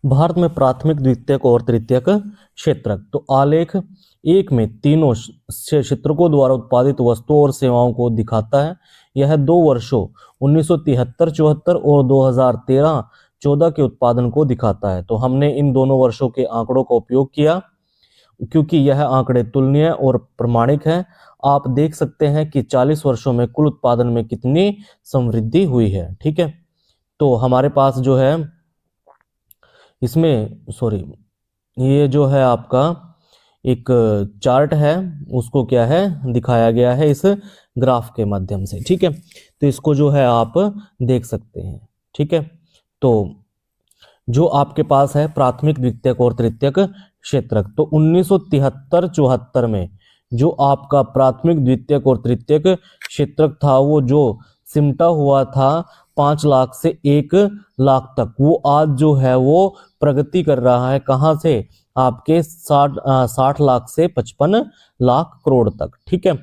भारत में प्राथमिक, द्वितीयक और तृतीयक क्षेत्रक। तो आलेख 1 में तीनों क्षेत्रकों द्वारा उत्पादित वस्तुओं और सेवाओं को दिखाता है। यह 2 वर्षों 1973-74 और 2013-14 के उत्पादन को दिखाता है। तो हमने इन दोनों वर्षों के आंकड़ों का उपयोग किया क्योंकि यह आंकड़े तुलनीय और प्रमाणिक हैं। आप देख सकते हैं कि 40 वर्षों में कुल उत्पादन में कितनी समृद्धि हुई है। ठीक है, तो हमारे पास जो है इसमें ये जो है आपका एक चार्ट है, उसको क्या है दिखाया गया है इस ग्राफ के माध्यम से। ठीक है, तो इसको जो है आप देख सकते हैं। ठीक है, तो जो आपके पास है प्राथमिक, द्वितीयक और तृतीयक क्षेत्रक, तो 1973-74 में जो आपका प्राथमिक, द्वितीयक और तृतीयक क्षेत्रक था वो जो सिमटा हुआ था 5 लाख से 1 लाख तक, वो आज जो है वो प्रगति कर रहा है। कहां से, आपके 60 लाख से 55 लाख करोड़ तक। ठीक है,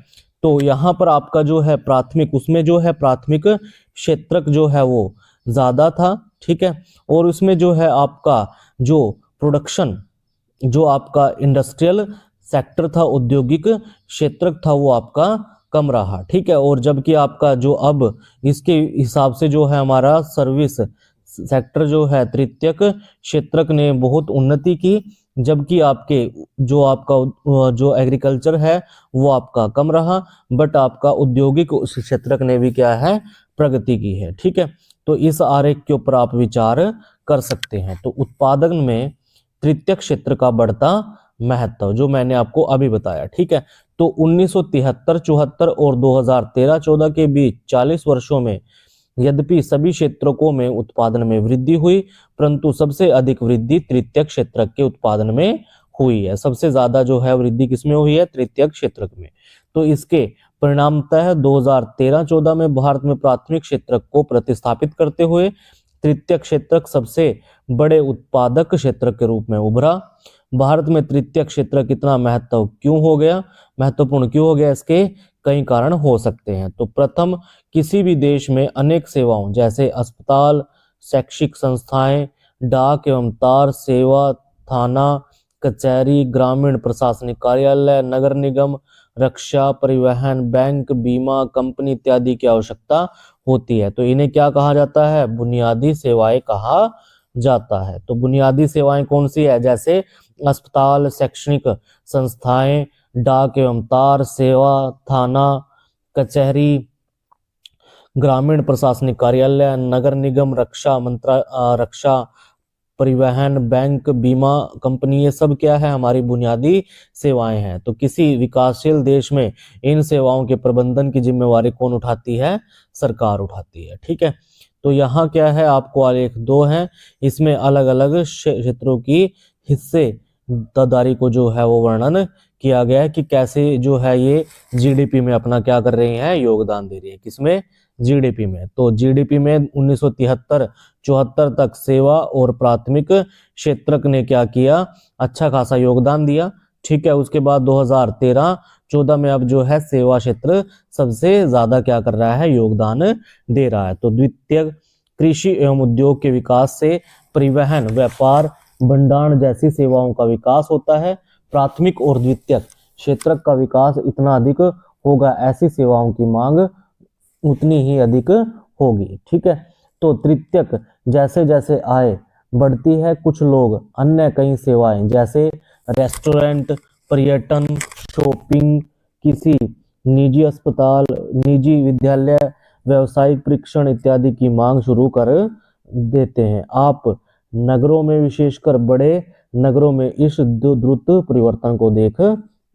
तो यहाँ पर आपका जो है प्राथमिक, उसमें जो है प्राथमिक क्षेत्रक जो है वो ज्यादा था। ठीक है, और उसमें जो है आपका जो प्रोडक्शन, जो आपका इंडस्ट्रियल सेक्टर था, औद्योगिक क्षेत्रक था, वो आपका कम रहा। ठीक है, और जबकि आपका जो अब इसके हिसाब से जो है हमारा सर्विस सेक्टर जो है तृतीयक क्षेत्रक ने बहुत उन्नति की, जबकि आपके जो आपका जो एग्रीकल्चर है वो आपका कम रहा, बट आपका औद्योगिक क्षेत्रक ने भी क्या है प्रगति की है। ठीक है, तो इस आरेख के ऊपर आप विचार कर सकते हैं। तो उत्पादन में तृतीय क्षेत्र का बढ़ता महत्व जो मैंने आपको अभी बताया, ठीक है। तो 1973-74 और 2013-14 के बीच 40 वर्षों में यद्यपि सभी क्षेत्रकों में उत्पादन में वृद्धि हुई, परंतु सबसे अधिक वृद्धि तृतीय क्षेत्र के उत्पादन में हुई है। सबसे ज्यादा जो है वृद्धि किसमें हुई है? तृतीय क्षेत्र में। तो इसके परिणामतः 2013-14 में भारत में प्राथमिक क्षेत्र को प्रतिस्थापित करते हुए तृतीय क्षेत्र सबसे बड़े उत्पादक क्षेत्र के रूप में उभरा। भारत में तृतीय क्षेत्र कितना महत्वपूर्ण क्यों हो गया? इसके कई कारण हो सकते हैं। तो प्रथम, किसी भी देश में अनेक सेवाओं जैसे अस्पताल, शैक्षिक संस्थाएं, डाक एवं तार सेवा, थाना, कचहरी, ग्रामीण प्रशासनिक कार्यालय, नगर निगम, रक्षा, परिवहन, बैंक, बीमा कंपनी इत्यादि की आवश्यकता होती है। तो इन्हें क्या कहा जाता है? बुनियादी सेवाएं कहा जाता है। तो बुनियादी सेवाएं कौन सी है? जैसे अस्पताल, शैक्षणिक संस्थाएं, डाक एवं तार सेवा, थाना, कचहरी, ग्रामीण प्रशासनिक कार्यालय, नगर निगम, रक्षा, परिवहन, बैंक, बीमा कंपनी, ये सब क्या है? हमारी बुनियादी सेवाएं हैं। तो किसी विकासशील देश में इन सेवाओं के प्रबंधन की जिम्मेवारी कौन उठाती है? सरकार उठाती है, ठीक है। तो यहाँ क्या है? आपको आलेख 2 है, इसमें अलग अलग क्षेत्रों की हिस्सेदारी को जो है वो वर्णन किया गया है कि कैसे जो है ये जीडीपी में अपना क्या कर रही है? योगदान दे रही है। किसमें? जीडीपी में। तो जीडीपी में 1973-74 तक सेवा और प्राथमिक क्षेत्र ने क्या किया? अच्छा खासा योगदान दिया, ठीक है। उसके बाद 2013-14 में अब जो है सेवा क्षेत्र सबसे ज्यादा क्या कर रहा है? योगदान दे रहा है। तो द्वितीय, कृषि एवं उद्योग के विकास से परिवहन, व्यापार, भंडारण जैसी सेवाओं का विकास होता है। प्राथमिक और द्वितीय क्षेत्र का विकास इतना अधिक होगा, ऐसी सेवाओं की मांग उतनी ही अधिक होगी, ठीक है। तो तृतीयक, जैसे जैसे आय बढ़ती है, कुछ लोग अन्य कई सेवाएं जैसे रेस्टोरेंट, पर्यटन, शॉपिंग, किसी निजी अस्पताल, निजी विद्यालय, व्यावसायिक परीक्षण इत्यादि की मांग शुरू कर देते हैं। आप नगरों में, विशेषकर बड़े नगरों में इस द्रुत परिवर्तन को देख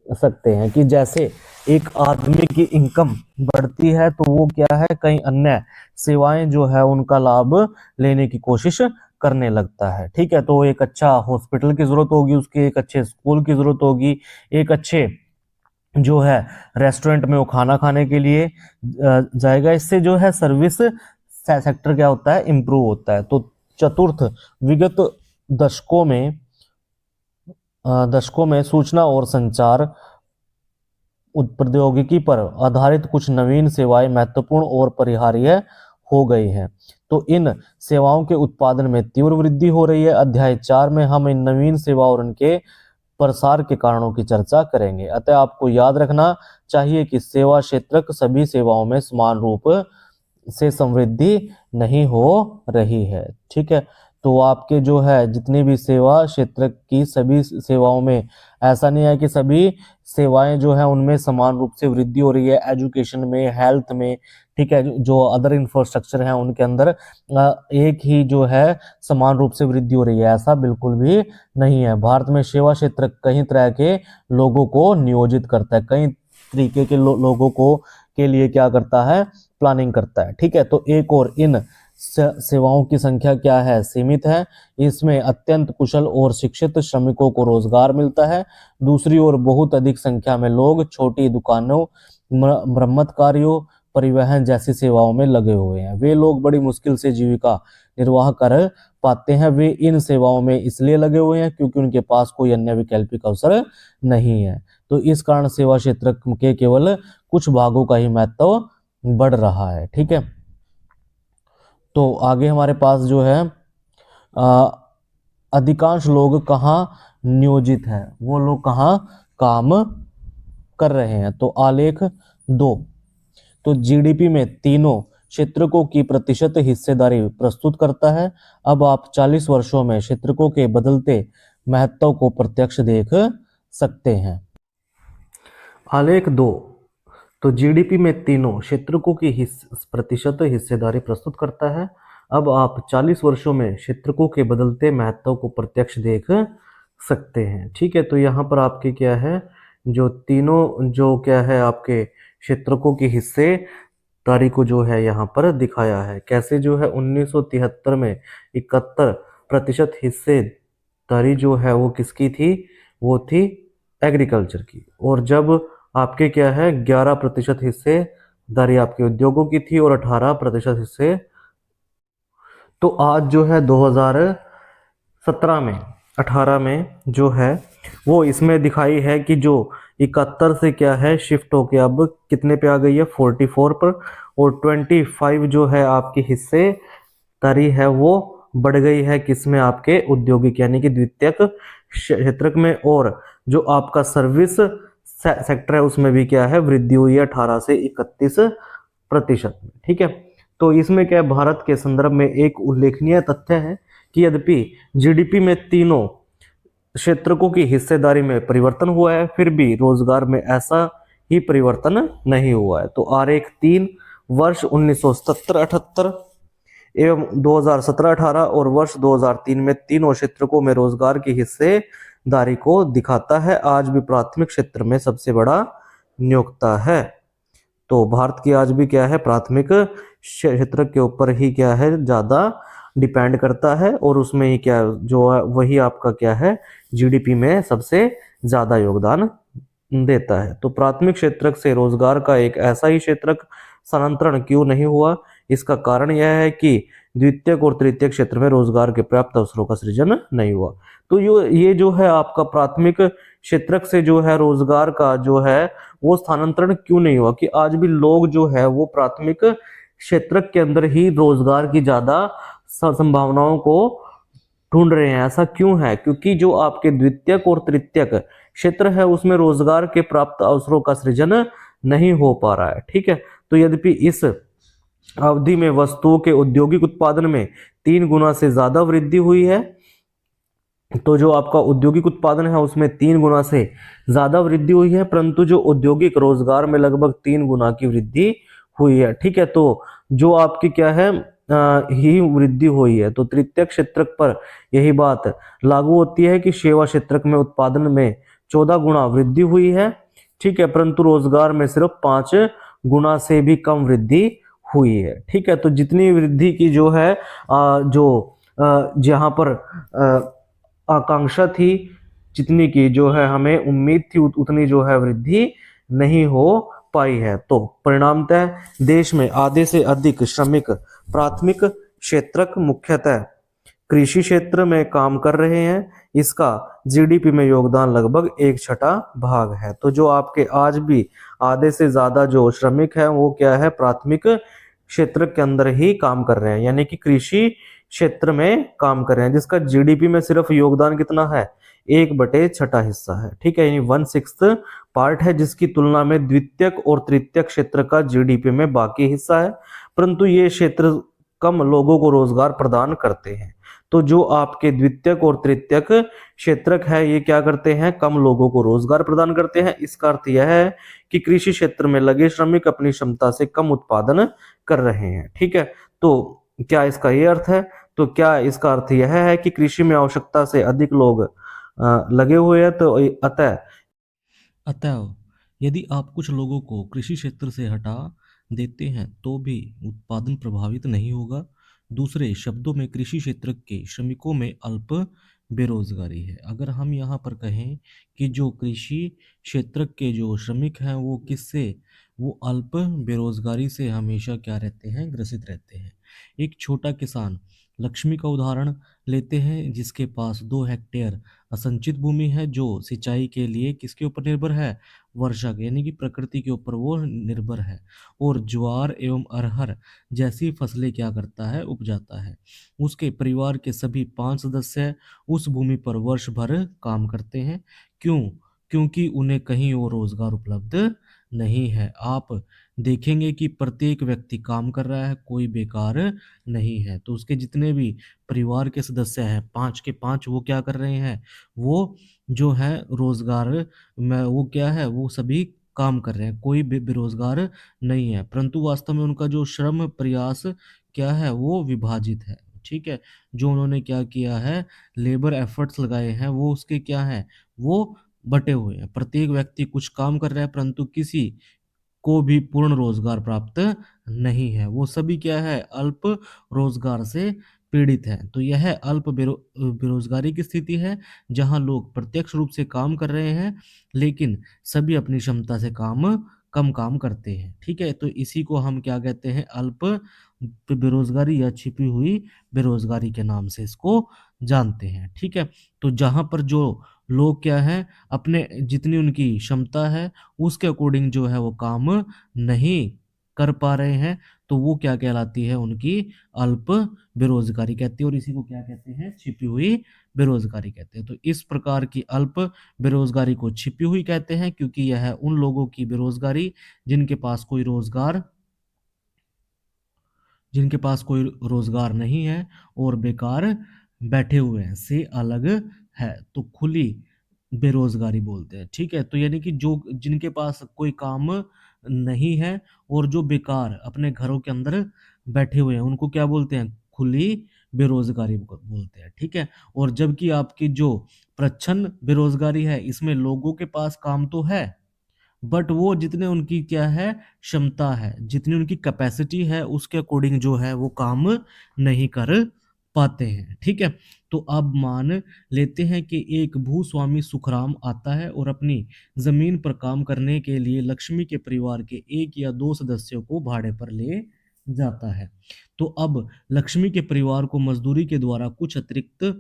सकते हैं कि जैसे एक आदमी की इनकम बढ़ती है तो वो क्या है? कई अन्य सेवाएं जो है उनका लाभ लेने की कोशिश करने लगता है, ठीक है। तो एक अच्छा हॉस्पिटल की जरूरत होगी, उसके एक अच्छे स्कूल की जरूरत होगी, एक अच्छे जो है रेस्टोरेंट में वो खाना खाने के लिए जाएगा। इससे जो है सर्विस सेक्टर क्या होता है? इंप्रूव होता है। तो चतुर्थ, विगत दशकों में सूचना और संचार प्रौद्योगिकी पर आधारित कुछ नवीन सेवाएं महत्वपूर्ण और परिहार्य हो गई हैं। तो इन सेवाओं के उत्पादन में तीव्र वृद्धि हो रही है। अध्याय 4 में हम इन नवीन सेवाओं और उनके प्रसार के कारणों की चर्चा करेंगे। अतः आपको याद रखना चाहिए कि सेवा क्षेत्र सभी सेवाओं में समान रूप से समृद्धि नहीं हो रही है, ठीक है। तो आपके जो है जितनी भी सेवा क्षेत्र की सभी सेवाओं में ऐसा नहीं है कि सभी सेवाएं जो है उनमें समान रूप से वृद्धि हो रही है। एजुकेशन में, हेल्थ में, ठीक है, जो अदर इंफ्रास्ट्रक्चर है उनके अंदर एक ही जो है समान रूप से वृद्धि हो रही है, ऐसा बिल्कुल भी नहीं है। भारत में सेवा क्षेत्र कई तरह के लोगों को नियोजित करता है, कई तरीके के लोगों को के लिए क्या करता है? प्लानिंग करता है, ठीक है। तो एक और इन सेवाओं की संख्या क्या है? सीमित है। इसमें अत्यंत कुशल और शिक्षित श्रमिकों को रोजगार मिलता है। दूसरी ओर बहुत अधिक संख्या में लोग छोटी दुकानों, मरम्मत कार्यों, परिवहन जैसी सेवाओं में लगे हुए हैं। वे लोग बड़ी मुश्किल से जीविका निर्वाह कर पाते हैं। वे इन सेवाओं में इसलिए लगे हुए हैं क्योंकि उनके पास कोई अन्य वैकल्पिक अवसर नहीं है। तो इस कारण सेवा क्षेत्र के केवल कुछ भागों का ही महत्व बढ़ रहा है, ठीक है। तो आगे हमारे पास जो है अधिकांश लोग कहाँ नियोजित हैं, वो लोग कहाँ काम कर रहे हैं। तो आलेख 2, तो जीडीपी में तीनों क्षेत्रकों की प्रतिशत हिस्सेदारी प्रस्तुत करता है। अब आप 40 वर्षों में क्षेत्रकों के बदलते महत्व को प्रत्यक्ष देख सकते हैं। आलेख 2, तो जीडीपी में तीनों क्षेत्रकों की प्रतिशत हिस्सेदारी प्रस्तुत करता है। अब आप 40 वर्षों में क्षेत्रकों के बदलते महत्व को प्रत्यक्ष देख सकते हैं। ठीक है, तो यहाँ पर आपके क्या है, जो तीनों जो क्या है आपके क्षेत्रकों की हिस्सेदारी को जो है यहाँ पर दिखाया है। कैसे जो है 1973 में 71% हिस्सेदारी जो है वो किसकी थी, वो थी एग्रीकल्चर की। और जब आपके क्या है 11% हिस्सेदारी आपके उद्योगों की थी और 18% हिस्से, तो आज जो है 2017 में 18 में जो है वो इसमें दिखाई है कि जो 71 से क्या है शिफ्ट होके अब कितने पे आ गई है, 44 पर। और 25 जो है आपकी हिस्सेदारी है वो बढ़ गई है किसमें, आपके औद्योगिक यानी कि द्वितीयक क्षेत्र में। और जो आपका सर्विस सेक्टर है उसमें भी क्या है वृद्धि हुई है 18 से 31% में। ठीक है, तो इसमें क्या है, भारत के संदर्भ में एक उल्लेखनीय तथ्य है कि यद्यपि जीडीपी में तीनों क्षेत्रकों की हिस्सेदारी में परिवर्तन हुआ है, फिर भी रोजगार में ऐसा ही परिवर्तन नहीं हुआ है। तो आरेख 3 वर्ष 1977-78 एवं 2017-18 और वर्ष 2003 में तीनों क्षेत्रकों में रोजगार की हिस्सेदारी को दिखाता है। आज भी प्राथमिक क्षेत्र में सबसे बड़ा नियोक्ता है। तो भारत की आज भी क्या है, प्राथमिक क्षेत्र के ऊपर ही क्या है ज्यादा डिपेंड करता है, और उसमें ही क्या जो है वही आपका क्या है जीडीपी में सबसे ज्यादा योगदान देता है। तो प्राथमिक क्षेत्र से रोजगार का एक ऐसा ही क्षेत्र स्थानांतरण क्यों नहीं हुआ, इसका कारण यह है कि द्वितीयक और तृतीयक क्षेत्र में रोजगार के पर्याप्त अवसरों का सृजन नहीं हुआ। तो ये जो है आपका प्राथमिक क्षेत्र से जो है रोजगार का जो है वो स्थानांतरण क्यों नहीं हुआ, कि आज भी लोग जो है वो प्राथमिक क्षेत्र के अंदर ही रोजगार की ज्यादा संभावनाओं को ढूंढ रहे हैं। ऐसा क्यों है, क्योंकि जो आपके द्वितीयक और तृतीयक क्षेत्र है उसमें रोजगार के प्राप्त अवसरों का सृजन नहीं हो पा रहा है। ठीक है, तो यद्यपि इस अवधि में वस्तुओं के औद्योगिक उत्पादन में 3 गुना से ज्यादा वृद्धि हुई है, तो जो आपका औद्योगिक उत्पादन है उसमें 3 गुना से ज्यादा वृद्धि हुई है, परंतु जो औद्योगिक रोजगार में लगभग 3 गुना की वृद्धि हुई है। ठीक है, तो जो आपकी क्या है ही वृद्धि हुई है। तो तृतीय क्षेत्र पर यही बात लागू होती है कि सेवा क्षेत्र में उत्पादन में 14 गुना वृद्धि हुई है। ठीक है, परंतु रोजगार में सिर्फ 5 गुना से भी कम वृद्धि हुई है। ठीक है, तो जितनी वृद्धि की जो है जहां पर आकांक्षा थी, जितनी की जो है हमें उम्मीद थी उतनी जो है वृद्धि नहीं हो पाई है। तो परिणामतः देश में आधे से अधिक श्रमिक प्राथमिक क्षेत्रक मुख्यतः कृषि क्षेत्र में काम कर रहे हैं। इसका जीडीपी में योगदान लगभग 1/6 भाग है। तो जो आपके आज भी आधे से ज्यादा जो श्रमिक हैं वो क्या है, प्राथमिक क्षेत्र के अंदर ही काम कर रहे हैं, यानी कि कृषि क्षेत्र में काम कर रहे हैं, जिसका जीडीपी में सिर्फ योगदान कितना है, 1/6 हिस्सा है। ठीक है, यानी 1/6 पार्ट है, जिसकी तुलना में द्वितीयक और तृतीयक क्षेत्र का जीडीपी में बाकी हिस्सा है। परंतु ये क्षेत्र कम लोगों को रोजगार प्रदान करते हैं। तो जो आपके द्वितीयक और तृतीयक क्षेत्रक है ये क्या करते हैं, कम लोगों को रोजगार प्रदान करते हैं। इसका अर्थ यह है कि कृषि क्षेत्र में लगे श्रमिक अपनी क्षमता से कम उत्पादन कर रहे हैं। ठीक है, तो क्या इसका ये अर्थ है, तो क्या इसका अर्थ यह है कि कृषि में आवश्यकता से अधिक लोग लगे हुए हैं। तो अतः यदि आप कुछ लोगों को कृषि क्षेत्र से हटा देते हैं तो भी उत्पादन प्रभावित नहीं होगा। दूसरे शब्दों में कृषि क्षेत्र के श्रमिकों में अल्प बेरोजगारी है। अगर हम यहाँ पर कहें कि जो कृषि क्षेत्र के जो श्रमिक हैं वो किससे, वो अल्प बेरोजगारी से हमेशा क्या रहते हैं, ग्रसित रहते हैं। एक छोटा किसान लक्ष्मी का उदाहरण लेते हैं, जिसके पास 2 हेक्टेयर असंचित भूमि है, जो सिंचाई के लिए किसके ऊपर निर्भर है, वर्षा के यानी कि प्रकृति के ऊपर वो निर्भर है। और ज्वार एवं अरहर जैसी फसलें क्या करता है, उपजाता है। उसके परिवार के सभी 5 सदस्य उस भूमि पर वर्ष भर काम करते हैं। क्यों? क्योंकि उन्हें कहीं और रोजगार उपलब्ध नहीं है। आप देखेंगे कि प्रत्येक व्यक्ति काम कर रहा है, कोई बेकार नहीं है। तो उसके जितने भी परिवार के सदस्य हैं 5 के 5 वो क्या कर रहे हैं, वो जो है रोजगार में वो क्या है, वो सभी काम कर रहे हैं, कोई बेरोजगार नहीं है, परंतु वास्तव में उनका जो श्रम प्रयास क्या है वो विभाजित है। ठीक है, जो उन्होंने क्या किया है, लेबर एफर्ट्स लगाए हैं, वो उसके क्या है, वो बटे हुए हैं। प्रत्येक व्यक्ति कुछ काम कर रहा है, परंतु किसी को भी पूर्ण रोजगार प्राप्त नहीं है, वो सभी क्या है, अल्प रोजगार से पीड़ित है। तो यह अल्प बेरोजगारी की स्थिति है, जहां लोग प्रत्यक्ष रूप से काम कर रहे हैं, लेकिन सभी अपनी क्षमता से कम काम करते हैं। ठीक है, तो इसी को हम क्या कहते हैं, अल्प बेरोजगारी या छिपी हुई बेरोजगारी के नाम से इसको जानते हैं। ठीक है, तो जहां पर जो लोग क्या है, अपने जितनी उनकी क्षमता है उसके अकॉर्डिंग जो है वो काम नहीं कर पा रहे हैं, तो वो क्या कहलाती है, उनकी अल्प बेरोजगारी कहती है, और इसी को क्या कहते हैं, छिपी हुई बेरोजगारी कहते हैं। तो इस प्रकार की अल्प बेरोजगारी को छिपी हुई कहते हैं, क्योंकि यह है उन लोगों की बेरोजगारी जिनके पास कोई रोजगार नहीं है और बेकार बैठे हुए हैं से अलग है, तो खुली बेरोजगारी बोलते हैं। ठीक है, तो यानी कि जो जिनके पास कोई काम नहीं है और जो बेकार अपने घरों के अंदर बैठे हुए हैं, उनको क्या बोलते हैं, खुली बेरोजगारी बोलते हैं। ठीक है, और जबकि आपकी जो प्रच्छन्न बेरोजगारी है, इसमें लोगों के पास काम तो है, बट वो जितने उनकी क्या है, क्षमता है, जितनी उनकी कैपेसिटी है, उसके अकॉर्डिंग जो है वो काम नहीं कर पाते हैं। ठीक है, तो अब मान लेते हैं कि एक भूस्वामी सुखराम आता है और अपनी जमीन पर काम करने के लिए लक्ष्मी के परिवार के एक या दो सदस्यों को भाड़े पर ले जाता है। तो अब लक्ष्मी के परिवार को मजदूरी के द्वारा कुछ अतिरिक्त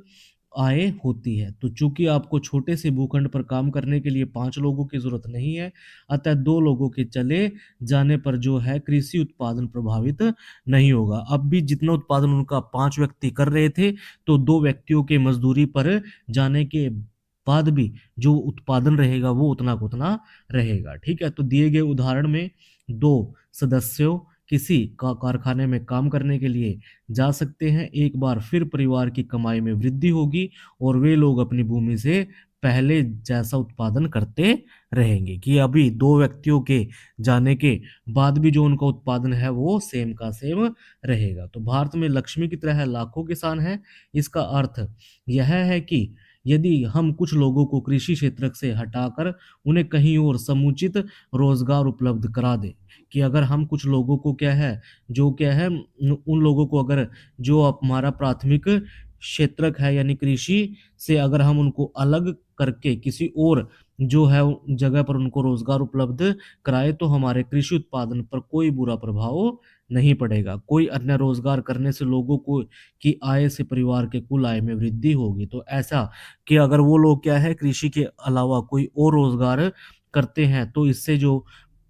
आय होती है, तो चूंकि आपको छोटे से भूखंड पर काम करने के लिए 5 लोगों की जरूरत नहीं है, अतः 2 लोगों के चले जाने पर जो है कृषि उत्पादन प्रभावित नहीं होगा। अब भी जितना उत्पादन उनका 5 व्यक्ति कर रहे थे, तो 2 व्यक्तियों के मजदूरी पर जाने के बाद भी जो उत्पादन रहेगा वो उतना को उतना रहेगा। ठीक है, तो दिए गए उदाहरण में 2 सदस्यों किसी कारखाने में काम करने के लिए जा सकते हैं। एक बार फिर परिवार की कमाई में वृद्धि होगी और वे लोग अपनी भूमि से पहले जैसा उत्पादन करते रहेंगे, कि अभी 2 व्यक्तियों के जाने के बाद भी जो उनका उत्पादन है वो सेम का सेम रहेगा। तो भारत में लक्ष्मी की तरह लाखों किसान हैं। इसका अर्थ यह है कि यदि हम कुछ लोगों को कृषि क्षेत्र से हटाकर उन्हें कहीं और समुचित रोजगार उपलब्ध करा दें, कि अगर हम कुछ लोगों को क्या है, जो क्या है, उन लोगों को अगर जो हमारा प्राथमिक क्षेत्रक है यानी कृषि से अगर हम उनको अलग करके किसी और जो है जगह पर उनको रोजगार उपलब्ध कराए, तो हमारे कृषि उत्पादन पर कोई बुरा प्रभाव नहीं पड़ेगा। कोई अन्य रोजगार करने से लोगों को की आय से परिवार के कुल आय में वृद्धि होगी। तो ऐसा कि अगर वो लोग क्या है, कृषि के अलावा कोई और रोजगार करते हैं, तो इससे जो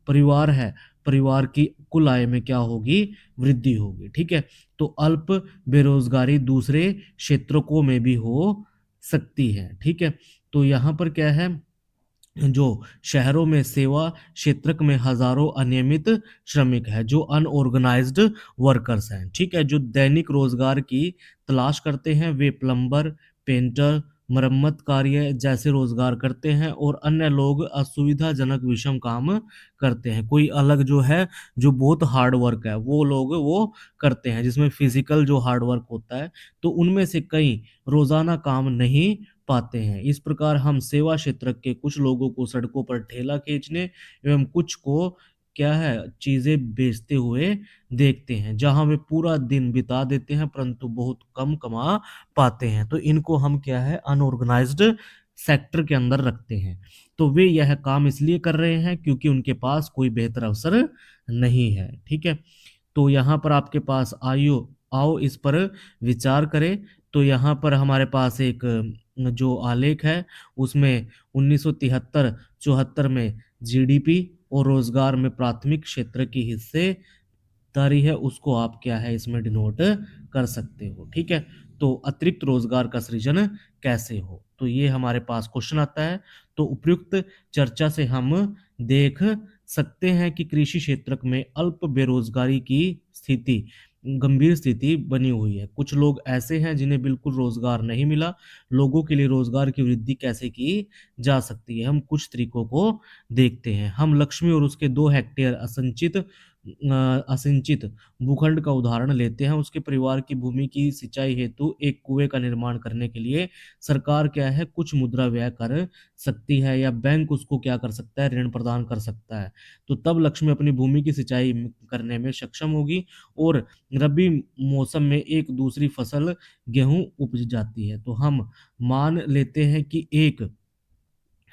परिवार है, परिवार की कुल आय में क्या होगी, वृद्धि होगी। ठीक है, तो अल्प बेरोजगारी दूसरे क्षेत्रों में भी हो सकती है। ठीक है, तो यहाँ पर क्या है, जो शहरों में सेवा क्षेत्र में हजारों अनियमित श्रमिक है, जो अनऑर्गेनाइज्ड वर्कर्स हैं। ठीक है, जो दैनिक रोजगार की तलाश करते हैं, वे प्लम्बर, पेंटर, मरम्मत कार्य जैसे रोजगार करते हैं, और अन्य लोग असुविधाजनक विषम काम करते हैं। कोई अलग जो है, जो बहुत हार्ड वर्क है वो लोग वो करते हैं, जिसमें फिजिकल जो हार्ड वर्क होता है, तो उनमें से कई रोजाना काम नहीं पाते हैं। इस प्रकार हम सेवा क्षेत्र के कुछ लोगों को सड़कों पर ठेला खींचने एवं कुछ को क्या है, चीजें बेचते हुए देखते हैं, जहां वे पूरा दिन बिता देते हैं परंतु बहुत कम कमा पाते हैं। तो इनको हम क्या है, अनऑर्गेनाइज्ड सेक्टर के अंदर रखते हैं। तो वे यह काम इसलिए कर रहे हैं क्योंकि उनके पास कोई बेहतर अवसर नहीं है। ठीक है, तो यहाँ पर आपके पास आइयो आओ इस पर विचार करें। तो यहाँ पर हमारे पास एक जो आलेख है, उसमें 1973-74 में जीडीपी और रोजगार में प्राथमिक क्षेत्र की हिस्सेदारी है, उसको आप क्या है, इसमें डिनोट कर सकते हो। ठीक है, तो अतिरिक्त रोजगार का सृजन कैसे हो, तो ये हमारे पास क्वेश्चन आता है। तो उपयुक्त चर्चा से हम देख सकते हैं कि कृषि क्षेत्र में अल्प बेरोजगारी की स्थिति गंभीर स्थिति बनी हुई है। कुछ लोग ऐसे हैं जिन्हें बिल्कुल रोजगार नहीं मिला। लोगों के लिए रोजगार की वृद्धि कैसे की जा सकती है, हम कुछ तरीकों को देखते हैं। हम लक्ष्मी और उसके 2 हेक्टेयर असिंचित भूखंड का उदाहरण लेते हैं। उसके परिवार की भूमि की सिंचाई हेतु एक कुएं का निर्माण करने के लिए सरकार क्या है, कुछ मुद्रा व्यय कर सकती है, या बैंक उसको क्या कर सकता है, ऋण प्रदान कर सकता है। तो तब लक्ष्मी अपनी भूमि की सिंचाई करने में सक्षम होगी, और रबी मौसम में एक दूसरी फसल गेहूं उपज जाती है। तो हम मान लेते हैं कि 1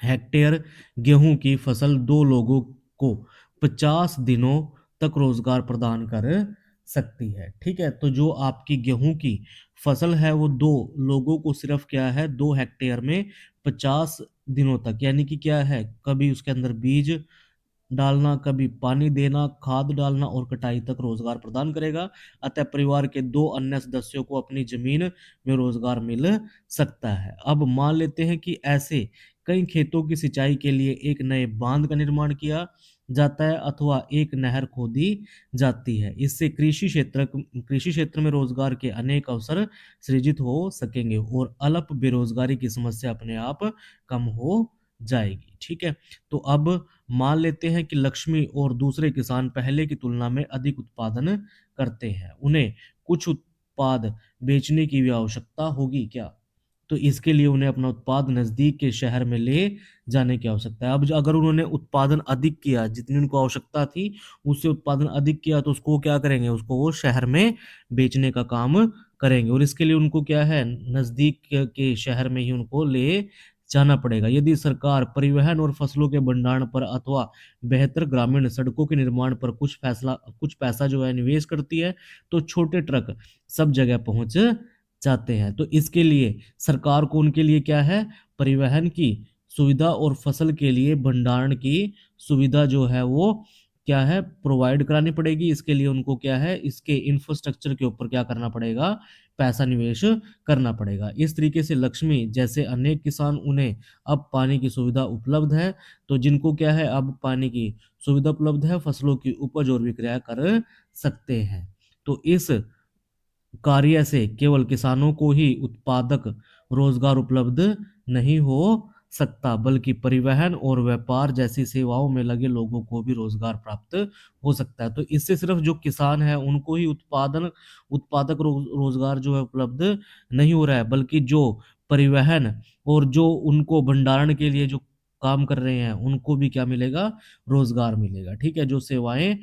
हेक्टेयर गेहूं की फसल 2 लोगों को 50 दिनों तक रोजगार प्रदान कर सकती है। ठीक है, तो जो आपकी गेहूं की फसल है वो 2 लोगों को सिर्फ क्या है, 2 हेक्टेयर में 50 दिनों तक, यानी कि क्या है, कभी उसके अंदर बीज डालना, कभी पानी देना, खाद डालना और कटाई तक रोजगार प्रदान करेगा। अतः परिवार के 2 अन्य सदस्यों को अपनी जमीन में रोजगार मिल सकता है। अब मान लेते हैं कि ऐसे कई खेतों की सिंचाई के लिए एक नए बांध का निर्माण किया जाता है अथवा एक नहर खोदी जाती है। इससे कृषि क्षेत्र में रोजगार के अनेक अवसर सृजित हो सकेंगे और अल्प बेरोजगारी की समस्या अपने आप कम हो जाएगी। ठीक है, तो अब मान लेते हैं कि लक्ष्मी और दूसरे किसान पहले की तुलना में अधिक उत्पादन करते हैं। उन्हें कुछ उत्पाद बेचने की भी आवश्यकता होगी क्या? तो इसके लिए उन्हें अपना उत्पाद नजदीक के शहर में ले जाने की आवश्यकता है। अब अगर उन्होंने उत्पादन अधिक किया, जितनी उनको आवश्यकता थी उससे उत्पादन अधिक किया, तो उसको क्या करेंगे, उसको वो शहर में बेचने का काम करेंगे, और इसके लिए उनको क्या है, नजदीक के शहर में ही उनको ले जाना पड़ेगा। यदि सरकार परिवहन और फसलों के भंडारण पर अथवा बेहतर ग्रामीण सड़कों के निर्माण पर कुछ पैसा जो है निवेश करती है, तो छोटे ट्रक सब जगह पहुंच जाते हैं। तो इसके लिए सरकार को उनके लिए क्या है, परिवहन की सुविधा और फसल के लिए भंडारण की सुविधा जो है वो क्या है, प्रोवाइड करानी पड़ेगी। इसके लिए उनको क्या है, इसके इंफ्रास्ट्रक्चर के ऊपर क्या करना पड़ेगा, पैसा निवेश करना पड़ेगा। इस तरीके से लक्ष्मी जैसे अनेक किसान, उन्हें अब पानी की सुविधा उपलब्ध है, तो जिनको क्या है, अब पानी की सुविधा उपलब्ध है, फसलों की उपज और विक्रय कर सकते हैं। तो इस कार्य से केवल किसानों को ही उत्पादक रोजगार उपलब्ध नहीं हो सकता, बल्कि परिवहन और व्यापार जैसी सेवाओं में लगे लोगों को भी रोजगार प्राप्त हो सकता है। तो इससे सिर्फ जो किसान है उनको ही उत्पादक रोजगार जो है उपलब्ध नहीं हो रहा है, बल्कि जो परिवहन और जो उनको भंडारण के लिए जो काम कर रहे हैं उनको भी क्या मिलेगा, रोजगार मिलेगा। ठीक है, जो सेवाएं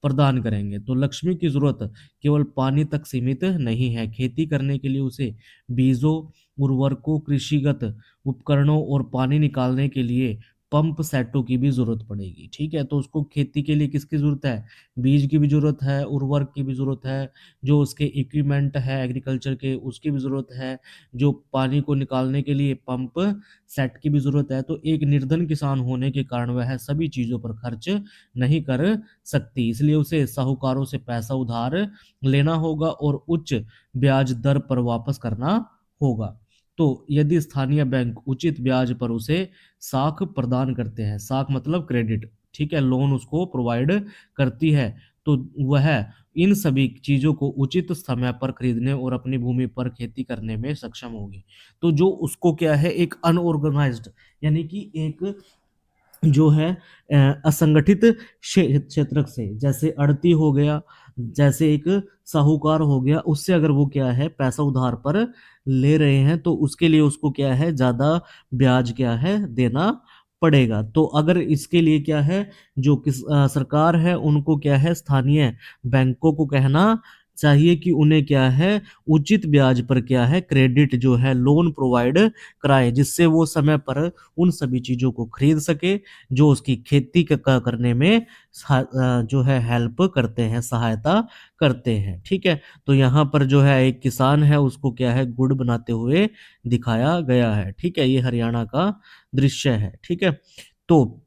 प्रदान करेंगे। तो लक्ष्मी की जरूरत केवल पानी तक सीमित नहीं है। खेती करने के लिए उसे बीजों, उर्वरकों, कृषिगत उपकरणों और पानी निकालने के लिए पंप सेटों की भी जरूरत पड़ेगी। ठीक है, तो उसको खेती के लिए किसकी जरूरत है, बीज की भी जरूरत है, उर्वरक की भी जरूरत है, जो उसके इक्विपमेंट है एग्रीकल्चर के उसकी भी जरूरत है, जो पानी को निकालने के लिए पंप सेट की भी जरूरत है। तो एक निर्धन किसान होने के कारण वह सभी चीजों पर खर्च नहीं कर सकती, इसलिए उसे साहूकारों से पैसा उधार लेना होगा और उच्च ब्याज दर पर वापस करना होगा। तो यदि स्थानीय बैंक उचित ब्याज पर उसे साख प्रदान करते हैं, साख मतलब क्रेडिट, ठीक है, लोन उसको प्रोवाइड करती है, तो वह इन सभी चीजों को उचित समय पर खरीदने और अपनी भूमि पर खेती करने में सक्षम होगी। तो जो उसको क्या है, एक अनऑर्गेनाइज्ड, यानी कि एक जो है असंगठित क्षेत्र से, जैसे अड़ती हो गया, जैसे एक साहूकार हो गया, उससे अगर वो क्या है पैसा उधार पर ले रहे हैं, तो उसके लिए उसको क्या है, ज्यादा ब्याज क्या है देना पड़ेगा। तो अगर इसके लिए क्या है, जो सरकार है उनको क्या है, स्थानीय बैंकों को कहना चाहिए कि उन्हें क्या है, उचित ब्याज पर क्या है, क्रेडिट जो है लोन प्रोवाइड कराए, जिससे वो समय पर उन सभी चीजों को खरीद सके जो उसकी खेती करने में जो है हेल्प करते हैं, सहायता करते हैं। ठीक है, तो यहाँ पर जो है एक किसान है, उसको क्या है, गुड़ बनाते हुए दिखाया गया है। ठीक है, ये हरियाणा का दृश्य है। ठीक है, तो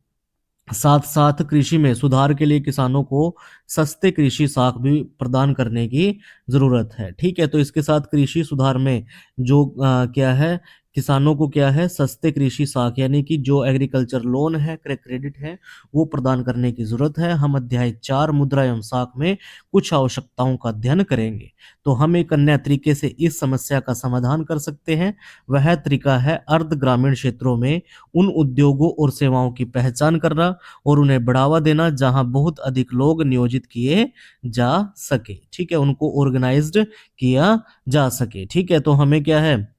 साथ साथ कृषि में सुधार के लिए किसानों को सस्ते कृषि साख भी प्रदान करने की जरूरत है। ठीक है, तो इसके साथ कृषि सुधार में जो क्या है, किसानों को क्या है, सस्ते कृषि साख यानी कि जो एग्रीकल्चर लोन है, क्रेडिट है, वो प्रदान करने की जरूरत है। हम अध्याय 4 मुद्रा एवं साख में कुछ आवश्यकताओं का अध्ययन करेंगे। तो हम एक अन्य तरीके से इस समस्या का समाधान कर सकते हैं। वह तरीका है अर्ध ग्रामीण क्षेत्रों में उन उद्योगों और सेवाओं की पहचान करना और उन्हें बढ़ावा देना जहां बहुत अधिक लोग नियोजित किए जा सके। ठीक है, उनको ऑर्गेनाइज्ड किया जा सके। ठीक है, तो हमें क्या है,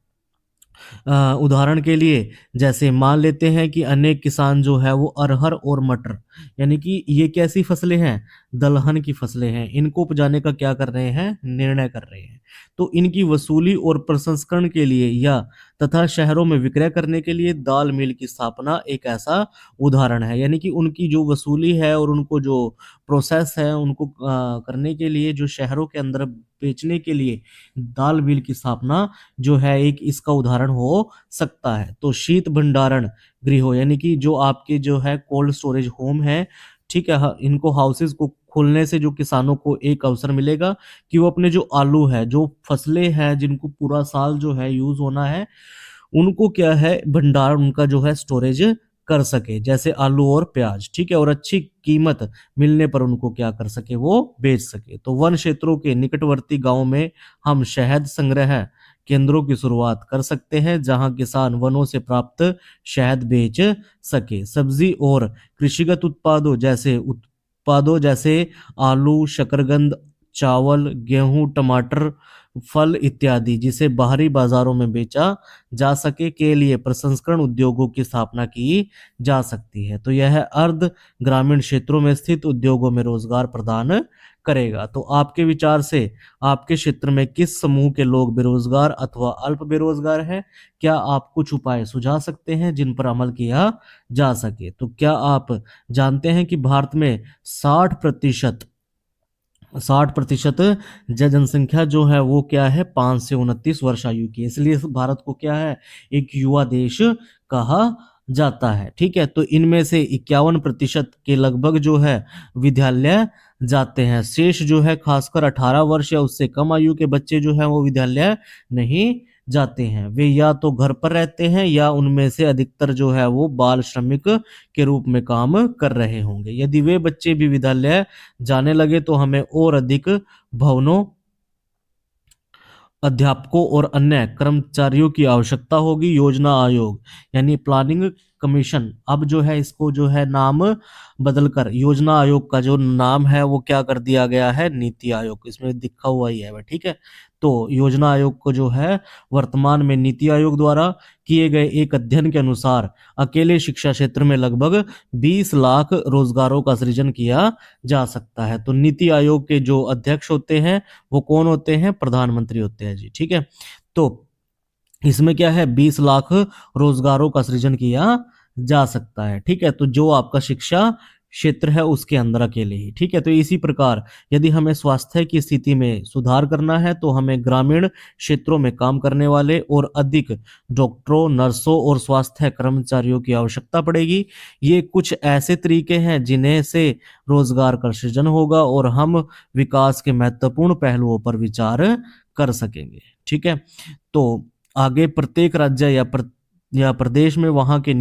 उदाहरण के लिए जैसे मान लेते हैं कि अनेक किसान जो है वो अरहर और मटर, यानी कि ये कैसी फसलें हैं, दलहन की फसलें हैं, इनको उपजाने का क्या कर रहे हैं, निर्णय कर रहे हैं। तो इनकी वसूली और प्रसंस्करण के लिए या तथा शहरों में विक्रय करने के लिए दाल मिल की स्थापना एक ऐसा उदाहरण है। यानी कि उनकी जो वसूली है और उनको जो प्रोसेस है उनको करने के लिए, जो शहरों के अंदर बेचने के लिए दाल मिल की स्थापना जो है एक इसका उदाहरण हो सकता है। तो शीत भंडारण गृह यानी कि जो आपके जो है कोल्ड स्टोरेज होम है, ठीक है, इनको हाउसेस को खोलने से जो किसानों को एक अवसर मिलेगा कि वो अपने जो आलू है, जो फसलें हैं जिनको पूरा साल जो है यूज होना है, उनको क्या है भंडार उनका जो है स्टोरेज कर सके, जैसे आलू और प्याज। ठीक है, और अच्छी कीमत मिलने पर उनको क्या कर सके, वो बेच सके। तो वन क्षेत्रों के निकटवर्ती गांव में हम शहद संग्रह केंद्रों की शुरुआत कर सकते हैं जहां किसान वनों से प्राप्त शहद बेच सके। सब्जी और कृषिगत उत्पादों जैसे आलू, शकरकंद, चावल, गेहूं, टमाटर, फल इत्यादि जिसे बाहरी बाजारों में बेचा जा सके के लिए प्रसंस्करण उद्योगों की स्थापना की जा सकती है। तो यह अर्ध ग्रामीण क्षेत्रों में स्थित उद्योगों में रोजगार प्रदान करेगा। तो आपके विचार से आपके क्षेत्र में किस समूह के लोग बेरोजगार अथवा अल्प बेरोजगार हैं? क्या आप कुछ उपाय सुझा सकते हैं जिन पर अमल किया जा सके? तो क्या आप जानते हैं कि भारत में 60% जनसंख्या जो है वो क्या है, 5 से 29 वर्ष आयु की है। इसलिए भारत को क्या है, एक युवा देश कहा जाता है। ठीक है, तो इनमें से 51% के लगभग जो है विद्यालय जाते हैं। शेष जो है खासकर 18 वर्ष या उससे कम आयु के बच्चे जो है वो विद्यालय नहीं जाते हैं। वे या तो घर पर रहते हैं या उनमें से अधिकतर जो है वो बाल श्रमिक के रूप में काम कर रहे होंगे। यदि वे बच्चे भी विद्यालय जाने लगे तो हमें और अधिक भवनों, अध्यापकों और अन्य कर्मचारियों की आवश्यकता होगी। योजना आयोग यानी प्लानिंग कमीशन, अब जो है इसको जो है नाम बदलकर योजना आयोग का जो नाम है वो क्या कर दिया गया है, नीति आयोग, इसमें दिखा हुआ ही है। ठीक है, तो योजना आयोग को जो है वर्तमान में नीति आयोग द्वारा किए गए एक अध्ययन के अनुसार अकेले शिक्षा क्षेत्र में लगभग 20 लाख रोजगारों का सृजन किया जा सकता है। तो नीति आयोग के जो अध्यक्ष होते हैं वो कौन होते हैं, प्रधानमंत्री होते हैं जी। ठीक है, तो इसमें क्या है, 20 लाख रोजगारों का सृजन किया जा सकता है। ठीक है, तो जो आपका शिक्षा क्षेत्र है उसके अंदर अकेले ही। ठीक है, तो इसी प्रकार यदि हमें स्वास्थ्य की स्थिति में सुधार करना है तो हमें ग्रामीण क्षेत्रों में काम करने वाले और अधिक डॉक्टरों, नर्सों और स्वास्थ्य कर्मचारियों की आवश्यकता पड़ेगी। ये कुछ ऐसे तरीके हैं जिन्हें से रोजगार का सृजन होगा और हम विकास के महत्वपूर्ण पहलुओं पर विचार कर सकेंगे। ठीक है, तो आगे प्रत्येक राज्य या प्रदेश में वहां के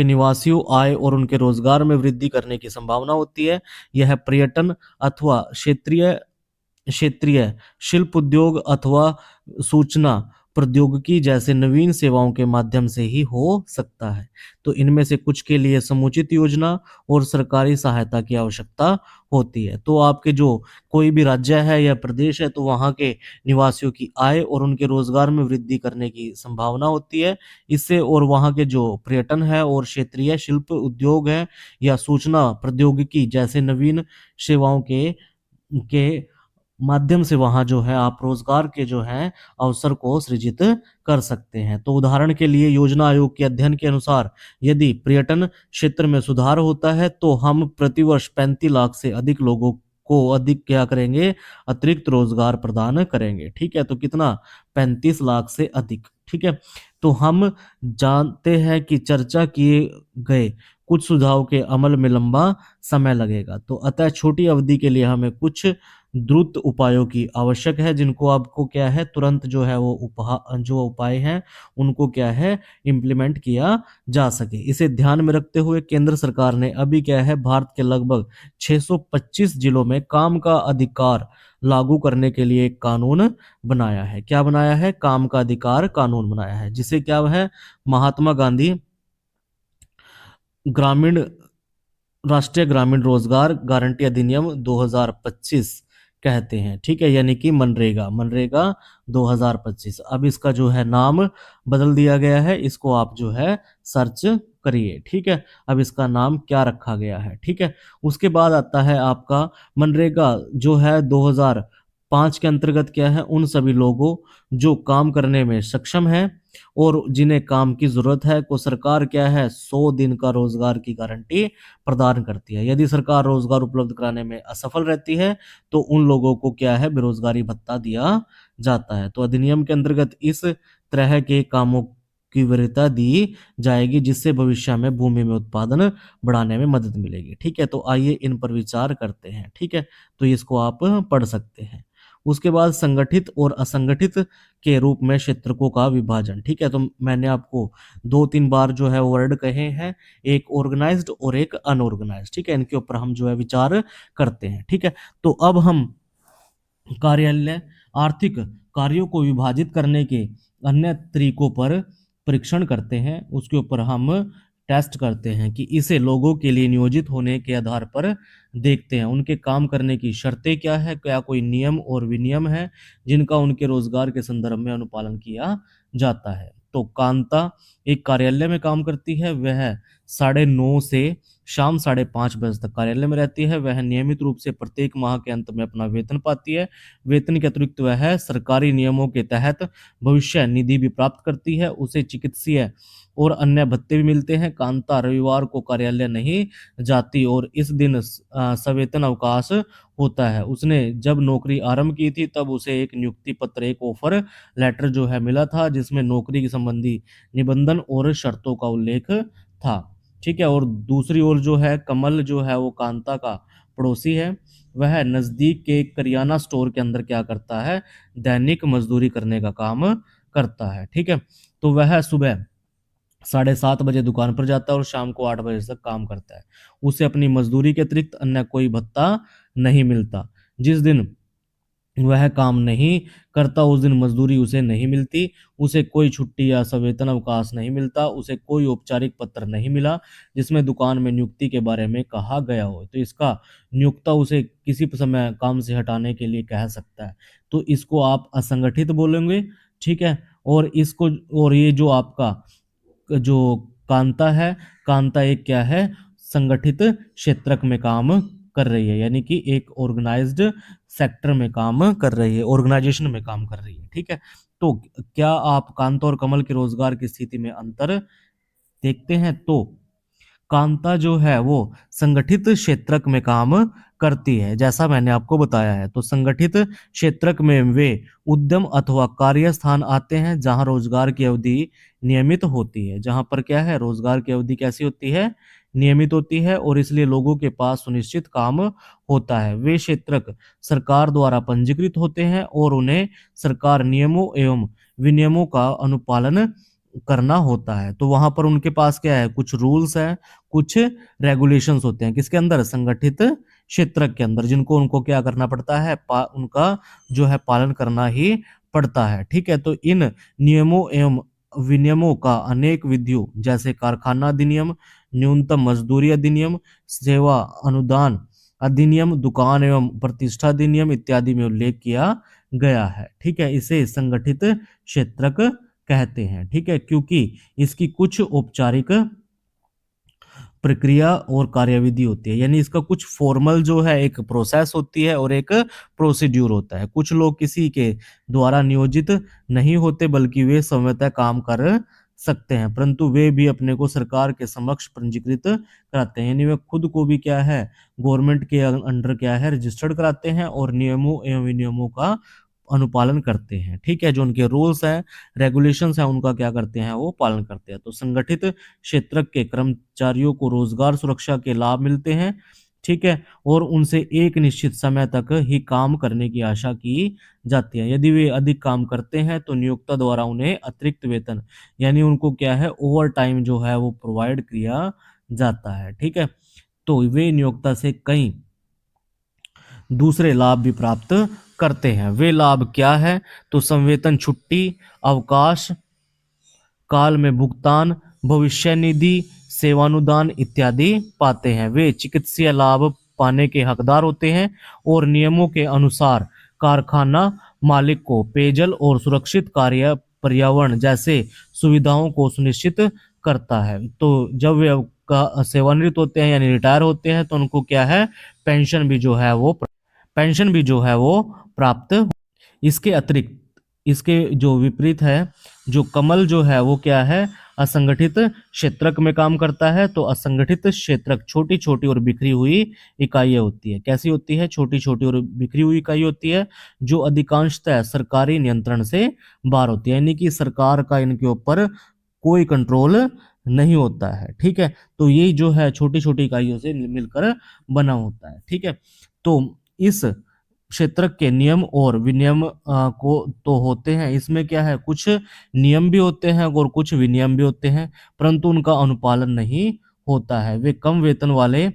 निवासियों आय और उनके रोजगार में वृद्धि करने की संभावना होती है। यह पर्यटन अथवा क्षेत्रीय क्षेत्रीय शिल्प उद्योग अथवा सूचना प्रौद्योगिकी जैसे नवीन सेवाओं के माध्यम से ही हो सकता है। तो इनमें से कुछ के लिए समुचित योजना और सरकारी सहायता की आवश्यकता होती है। तो आपके जो कोई भी राज्य है या प्रदेश है तो वहाँ के निवासियों की आय और उनके रोजगार में वृद्धि करने की संभावना होती है इससे, और वहाँ के जो पर्यटन है और क्षेत्रीय शिल्प उद्योग है या सूचना प्रौद्योगिकी जैसे नवीन सेवाओं के माध्यम से वहां जो है आप रोजगार के जो है अवसर को सृजित कर सकते हैं। तो उदाहरण के लिए योजना आयोग के अध्ययन के अनुसार यदि पर्यटन क्षेत्र में सुधार होता है तो हम प्रतिवर्ष 35 लाख से अधिक लोगों को अधिक क्या करेंगे, अतिरिक्त रोजगार प्रदान करेंगे। ठीक है, तो कितना, 35 लाख से अधिक। ठीक है, तो हम जानते हैं कि चर्चा किए गए कुछ सुझाव के अमल में लंबा समय लगेगा, तो अतः छोटी अवधि के लिए हमें कुछ द्रुत उपायों की आवश्यक है, जिनको आपको क्या है तुरंत जो है वो जो उपाय हैं उनको क्या है इम्प्लीमेंट किया जा सके। इसे ध्यान में रखते हुए केंद्र सरकार ने अभी क्या है भारत के लगभग 625 जिलों में काम का अधिकार लागू करने के लिए एक कानून बनाया है। क्या बनाया है? काम का अधिकार कानून बनाया है, जिसे क्या है महात्मा गांधी ग्रामीण राष्ट्रीय ग्रामीण रोजगार गारंटी अधिनियम 2025 कहते हैं। ठीक है, यानी कि मनरेगा मनरेगा 2025। अब इसका जो है नाम बदल दिया गया है, इसको आप जो है सर्च करिए। ठीक है, अब इसका नाम क्या रखा गया है। ठीक है, उसके बाद आता है आपका मनरेगा जो है 2005 के अंतर्गत क्या है उन सभी लोगों जो काम करने में सक्षम है और जिन्हें काम की जरूरत है को सरकार क्या है 100 दिन का रोजगार की गारंटी प्रदान करती है। यदि सरकार रोजगार उपलब्ध कराने में असफल रहती है तो उन लोगों को क्या है बेरोजगारी भत्ता दिया जाता है। तो अधिनियम के अंतर्गत इस तरह के कामों की वरीयता दी जाएगी जिससे भविष्य में भूमि में उत्पादन बढ़ाने में मदद मिलेगी। ठीक है, तो आइए इन पर विचार करते हैं। ठीक है, तो इसको आप पढ़ सकते हैं। उसके बाद संगठित और असंगठित के रूप में क्षेत्रकों का विभाजन। ठीक है, तो मैंने आपको 2-3 बार जो है वर्ड कहे हैं, एक ऑर्गेनाइज्ड और एक अनऑर्गेनाइज्ड। ठीक है, इनके ऊपर हम जो है विचार करते हैं। ठीक है, तो अब हम कार्यालय आर्थिक कार्यों को विभाजित करने के अन्य तरीकों पर परीक्षण करते हैं। उसके ऊपर हम टेस्ट करते हैं कि इसे लोगों के लिए नियोजित होने के आधार पर देखते हैं उनके काम करने की शर्तें क्या है, क्या कोई नियम और विनियम है जिनका उनके रोजगार के संदर्भ में अनुपालन किया जाता है। तो कांता एक कार्यालय में काम करती है, वह 9:30 से शाम 5:30 बजे तक कार्यालय में रहती है। वह नियमित रूप से प्रत्येक माह के अंत में अपना वेतन पाती है। वेतन के अतिरिक्त वह सरकारी नियमों के तहत भविष्य निधि भी प्राप्त करती है। उसे चिकित्सीय और अन्य भत्ते भी मिलते हैं। कांता रविवार को कार्यालय नहीं जाती और इस दिन सवेतन अवकाश होता है। उसने जब नौकरी आरंभ की थी तब उसे एक नियुक्ति पत्र एक ऑफर लेटर जो है मिला था जिसमें नौकरी के संबंधी निबंधन और शर्तों का उल्लेख था। ठीक है, और दूसरी ओर जो है कमल जो है वो कांता का पड़ोसी है। वह नजदीक के करियाना स्टोर के अंदर क्या करता है दैनिक मजदूरी करने का काम करता है। ठीक है, तो वह सुबह 7:30 बजे दुकान पर जाता है और शाम को 8 बजे तक काम करता है। उसे अपनी मजदूरी के अतिरिक्त अन्य कोई भत्ता नहीं मिलता। जिस दिन वह काम नहीं करता उस दिन मजदूरी उसे नहीं मिलती। उसे कोई छुट्टी या सवेतन अवकाश नहीं मिलता। उसे कोई औपचारिक पत्र नहीं मिला जिसमें दुकान में नियुक्ति के बारे में कहा गया हो। तो इसका नियोक्ता उसे किसी समय काम से हटाने के लिए कह सकता है। तो इसको आप असंगठित बोलेंगे। ठीक है, और इसको और ये जो आपका जो कांता है, कांता एक क्या है संगठित क्षेत्रक में काम कर रही है, यानी कि एक ऑर्गेनाइज्ड सेक्टर में काम कर रही है, ऑर्गेनाइजेशन में काम कर रही है। ठीक है, तो क्या आप कांता और कमल के रोजगार की स्थिति में अंतर देखते हैं? तो कांता जो है वो संगठित क्षेत्रक में काम करती है जैसा मैंने आपको बताया है। तो संगठित क्षेत्रक में वे उद्यम अथवा कार्य स्थान आते हैं जहां रोजगार की अवधि नियमित होती है। जहां पर क्या है रोजगार की अवधि कैसी होती है नियमित होती है और इसलिए लोगों के पास सुनिश्चित काम होता है। वे क्षेत्रक सरकार द्वारा पंजीकृत होते हैं और उन्हें सरकार नियमों एवं विनियमों का अनुपालन करना होता है। तो वहां पर उनके पास क्या है कुछ रूल्स है, कुछ रेगुलेशंस होते हैं किसके अंदर संगठित क्षेत्र के अंदर, जिनको उनको क्या करना पड़ता है उनका जो है पालन करना ही पड़ता है। ठीक है, तो इन नियमों एवं विनियमों का अनेक विधियों जैसे कारखाना अधिनियम, न्यूनतम मजदूरी अधिनियम, सेवा अनुदान अधिनियम, दुकान एवं प्रतिष्ठा अधिनियम इत्यादि में उल्लेख किया गया है। ठीक है, इसे संगठित क्षेत्रक कहते हैं। ठीक है, क्योंकि इसकी कुछ औपचारिक प्रक्रिया और कार्यविधि होती है, यानी इसका कुछ फॉर्मल जो है एक प्रोसेस होती है और एक प्रोसीड्यूर होता है। कुछ लोग किसी के द्वारा नियोजित नहीं होते बल्कि वे स्वतः काम कर सकते हैं, परंतु वे भी अपने को सरकार के समक्ष पंजीकृत कराते हैं, यानी वे खुद को भी क्या है गवर्नमेंट के अंडर क्या है रजिस्टर्ड कराते हैं और नियमों एवं विनियमों का अनुपालन करते हैं। ठीक है, जो उनके रूल्स हैं रेगुलेशंस हैं उनका क्या करते हैं वो पालन करते हैं। तो संगठित क्षेत्र के कर्मचारियों को रोजगार सुरक्षा के लाभ मिलते हैं। ठीक है, और उनसे एक निश्चित समय तक ही काम करने की आशा की जाती है। यदि वे अधिक काम करते हैं तो नियोक्ता द्वारा उन्हें अतिरिक्त वेतन, यानी उनको क्या है, ओवर टाइम जो है वो प्रोवाइड किया जाता है। ठीक है, तो वे नियोक्ता से कई दूसरे लाभ भी प्राप्त करते हैं। वे लाभ क्या है, तो संवेतन छुट्टी, अवकाश, काल में भुगतान, भविष्य निधि, सेवानुदान इत्यादि पाते हैं। वे चिकित्सीय लाभ पाने के हकदार होते हैं और नियमों के अनुसार कारखाना मालिक को पेयजल और सुरक्षित कार्य पर्यावरण जैसे सुविधाओं को सुनिश्चित करता है। तो जब वे सेवानिवृत्त होते हैं यानी रिटायर होते हैं तो उनको क्या है, पेंशन भी जो है वो प्राप्त। इसके अतिरिक्त, इसके जो विपरीत है, जो कमल जो है वो क्या है, असंगठित क्षेत्रक में काम करता है। तो असंगठित क्षेत्रक छोटी छोटी और बिखरी हुई इकाइयां होती है। कैसी होती है, छोटी छोटी और बिखरी हुई इकाई होती है, जो अधिकांशतः सरकारी नियंत्रण से बाहर होती है, यानी कि सरकार का इनके ऊपर कोई कंट्रोल नहीं होता है। ठीक है, तो ये जो है छोटी छोटी इकाइयों से मिलकर बना होता है। ठीक है, तो इस क्षेत्र के नियम और विनियम को तो होते हैं, इसमें क्या है, कुछ नियम भी होते हैं और कुछ विनियम भी होते हैं, परंतु उनका अनुपालन नहीं होता है। वे कम वेतन वाले